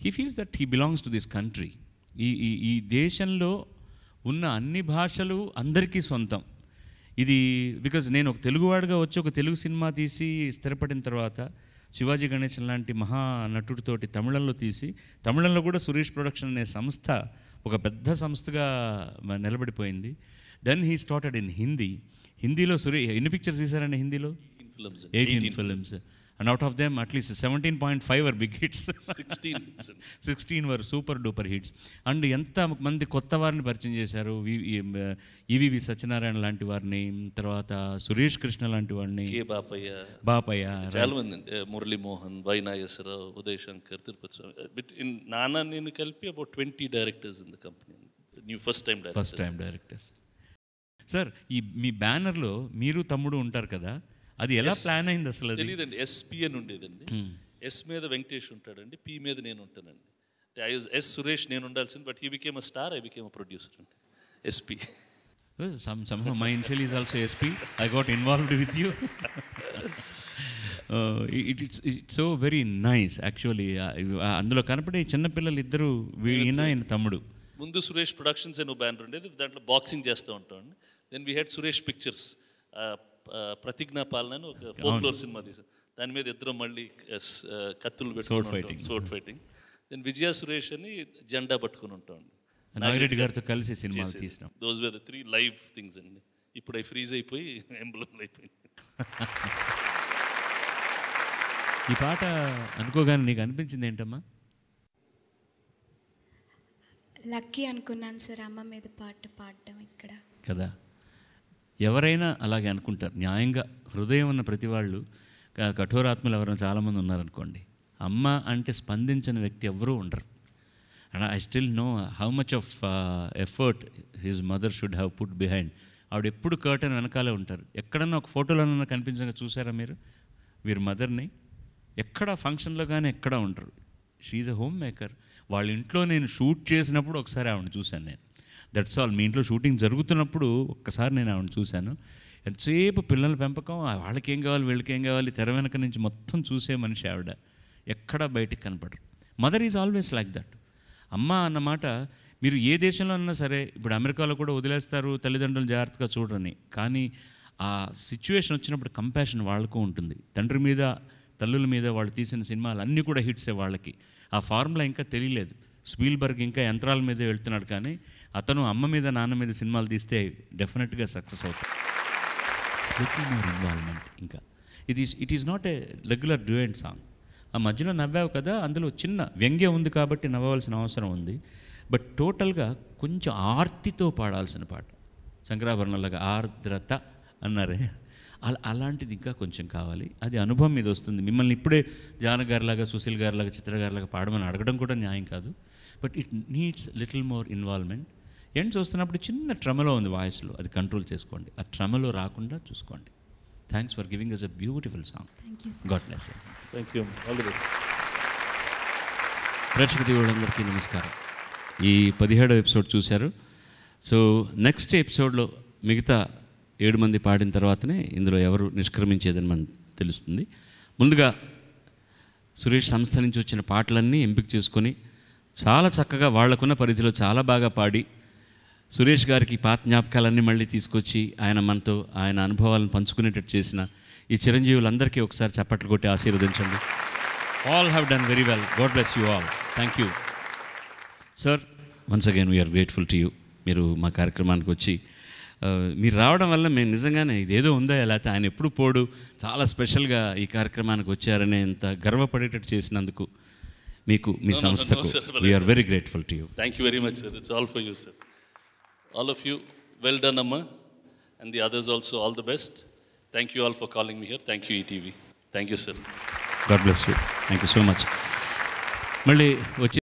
he feels that he belongs to this country. ఈ దేశంలో ఉన్న అన్ని భాషలు అందరికీ సొంతం. ఇది బికాజ్ నేను ఒక తెలుగువాడిగా వచ్చి ఒక తెలుగు సినిమా తీసి స్థిరపడిన తర్వాత శివాజీ గణేశన్ లాంటి మహా నటుడితోటి తమిళంలో తీసి, తమిళంలో కూడా సురేష్ ప్రొడక్షన్ అనే సంస్థ ఒక పెద్ద సంస్థగా నిలబడిపోయింది. Then he started in Hindi. హిందీలో ఎన్ని పిక్చర్స్ తీశారండి హిందీలో? 18 films. And out of them అట్లీస్ట్ 17.5 are big hits, 16 were super duper hits. And ఎంతమంది కొత్త వారిని పరిచయం చేశారు, ఈవీవి సత్యనారాయణ లాంటి వారిని, తర్వాత సురేష్ కృష్ణ లాంటి వారిని, బాపయ్య చాలా మంది అండి, మురళీమోహన్, వై నాగేశ్వరరావు, ఉదయ్ శంకర్, తిరుపతి స్వామి, నాన్న నేను కలిపి about 20 directors in the company, first time directors. Sir, ఈ మీ బ్యానర్లో మీరు తమ్ముడు ఉంటారు కదా, అది ఎలా ప్లాన్ అయింది అసలు? తెలియదండి. ఎస్పి అని ఉండేదండి. ఎస్ మీద వెంకటేష్ ఉంటాడండి, పి మీద నేను ఉంటానండి. ఎస్ సురేష్ నేను ఉండాల్సింది, but he became a star, I became a producer అండి. SP. Somehow my initial is also SP. I got involved with you. It's so very nice actually. అందులో కనపడే చిన్నపిల్లలు ఇద్దరు, ఈయన తమ్ముడు. ముందు సురేష్ ప్రొడక్షన్స్ అని బ్యానర్ ఉండేది, దాంట్లో బాక్సింగ్ చేస్తూ ఉంటామండి. Then we had Suresh pictures, Pratigna Palana అని ఒక ఫోక్లోర్ సినిమా తీసాం, దాని మీద ఇద్దరు మళ్ళీ కత్తులు పెట్టుకుని sword fighting. Then Vijaya Suresh అని జెండా పట్టుకుని ఉంటామండి, నాగిరెడ్డి గారితో కలిసి సినిమా తీసినాం. Those were the 3 live things అండి. ఇప్పుడు అవి ఫ్రీజ్ అయిపోయి ఎంబ్లమ్లు అయిపోయింది. ఈ పాట అనుకోగానే నీకు అనిపించింది ఏంటమ్మా? లక్కీ అనుకున్నాను సార్, అమ్మ మీద పాట పాడడం ఇక్కడ కదా. ఎవరైనా అలాగే అనుకుంటారు, న్యాయంగా హృదయం ఉన్న ప్రతి వాళ్ళు. కఠోరాత్మలు ఎవరైనా చాలామంది ఉన్నారనుకోండి, అమ్మ అంటే స్పందించిన వ్యక్తి ఎవరూ ఉండరు. And I still know how much of effort his mother should have put behind. ఆవిడ ఎప్పుడు కర్టన్ వెనకాలే ఉంటారు. ఎక్కడన్నా ఒక ఫోటోలోనన్నా కనిపించగా చూసారా మీరు వీరి మదర్ని? ఎక్కడ ఫంక్షన్లో కానీ ఎక్కడ ఉంటారు. She is a home maker. వాళ్ళ ఇంట్లో నేను షూట్ చేసినప్పుడు ఒకసారి ఆవిడని చూశాను నేను. That's all. మీ ఇంట్లో షూటింగ్ జరుగుతున్నప్పుడు ఒక్కసారి నేను ఆవిడని చూశాను. ఎంతసేపు పిల్లల పెంపకం, వాళ్ళకి ఏం కావాలి వీళ్ళకి ఏం కావాలి, తెర వెనక నుంచి మొత్తం చూసే మనిషి ఆవిడ. ఎక్కడా బయటికి కనపడరు. Mother is always like that. అమ్మ అన్నమాట మీరు ఏ దేశంలో అన్నా సరే, ఇప్పుడు అమెరికాలో కూడా వదిలేస్తారు తల్లిదండ్రులు జాగ్రత్తగా చూడరని, కానీ ఆ సిచ్యువేషన్ వచ్చినప్పుడు కంపాషన్ వాళ్ళకు ఉంటుంది. తండ్రి మీద తల్లుల మీద వాళ్ళు తీసిన సినిమాలు అన్నీ కూడా హిట్సే వాళ్ళకి. ఆ ఫార్ములా ఇంకా తెలియలేదు. స్పీల్బర్గ్ ఇంకా యంత్రాల మీదే వెళ్తున్నాడు, కానీ అతను అమ్మ మీద నాన్న మీద సినిమాలు తీస్తే డెఫినెట్గా సక్సెస్ అవుతాడు. Little more involvement. ఇంకా it is not a regular డ్యూయెంట్ సాంగ్. ఆ మధ్యలో నవ్వావు కదా, అందులో చిన్న వ్యంగ్యం ఉంది కాబట్టి నవ్వవలసిన అవసరం ఉంది. బట్ టోటల్గా కొంచెం ఆర్తితో పాడాల్సిన పాట. శంకరాభరణంలాగా ఆర్ద్రత అన్నారే, అలాంటిది ఇంకా కొంచెం కావాలి. అది అనుభవం మీద వస్తుంది. మిమ్మల్ని ఇప్పుడే జాన గారిలాగా, సుశీల్ గారిలాగా, చిత్ర గారిలాగా పాడమని అడగడం కూడా న్యాయం కాదు. But it needs little more involvement. Ends వస్తున్నప్పుడు చిన్న ట్రమలో ఉంది వాయిస్లో, అది కంట్రోల్ చేసుకోండి. ఆ ట్రమలో రాకుండా చూసుకోండి. Thanks for giving us a beautiful song. God bless you. Thank you. All the best. ప్రేక్షక దేవుళ్ళందరికీ నమస్కారం. ఈ 17వ ఎపిసోడ్ చూశారు. సో నెక్స్ట్ ఎపిసోడ్లో మిగతా 7 మంది పాడిన తర్వాతనే ఇందులో ఎవరు నిష్క్రమించేదని మనకు తెలుస్తుంది. ముందుగా సురేష్ సంస్థ నుంచి వచ్చిన పాటలన్నీ ఎంపిక చేసుకొని చాలా చక్కగా వాళ్లకున్న పరిధిలో చాలా బాగా పాడి, సురేష్ గారికి పాత జ్ఞాపకాలన్నీ మళ్ళీ తీసుకొచ్చి ఆయన మనతో ఆయన అనుభవాలను పంచుకునేటట్టు చేసిన ఈ చిరంజీవులందరికీ ఒకసారి చప్పట్లు కొట్టి ఆశీర్వదించండి. All have done very well. God bless you all. Thank you sir. Once again we are grateful to you. మీరు మా కార్యక్రమానికి వచ్చి మీరు రావడం వల్ల మేము నిజంగానే ఇదేదో ఉందా, లేకపోతే ఆయన ఎప్పుడు పోడు చాలా స్పెషల్గా ఈ కార్యక్రమానికి వచ్చారనే ఎంత గర్వపడేటట్టు చేసినందుకు మీకు, మీ సంస్థకు we're very grateful to you. Thank you very much sir. It's all for you sir. All of you well done అమ్మా, and the others also all the best. Thank you all for calling me here. Thank you ETV. Thank you sir. God bless you. Thank you so much. మళ్ళీ వచ్చి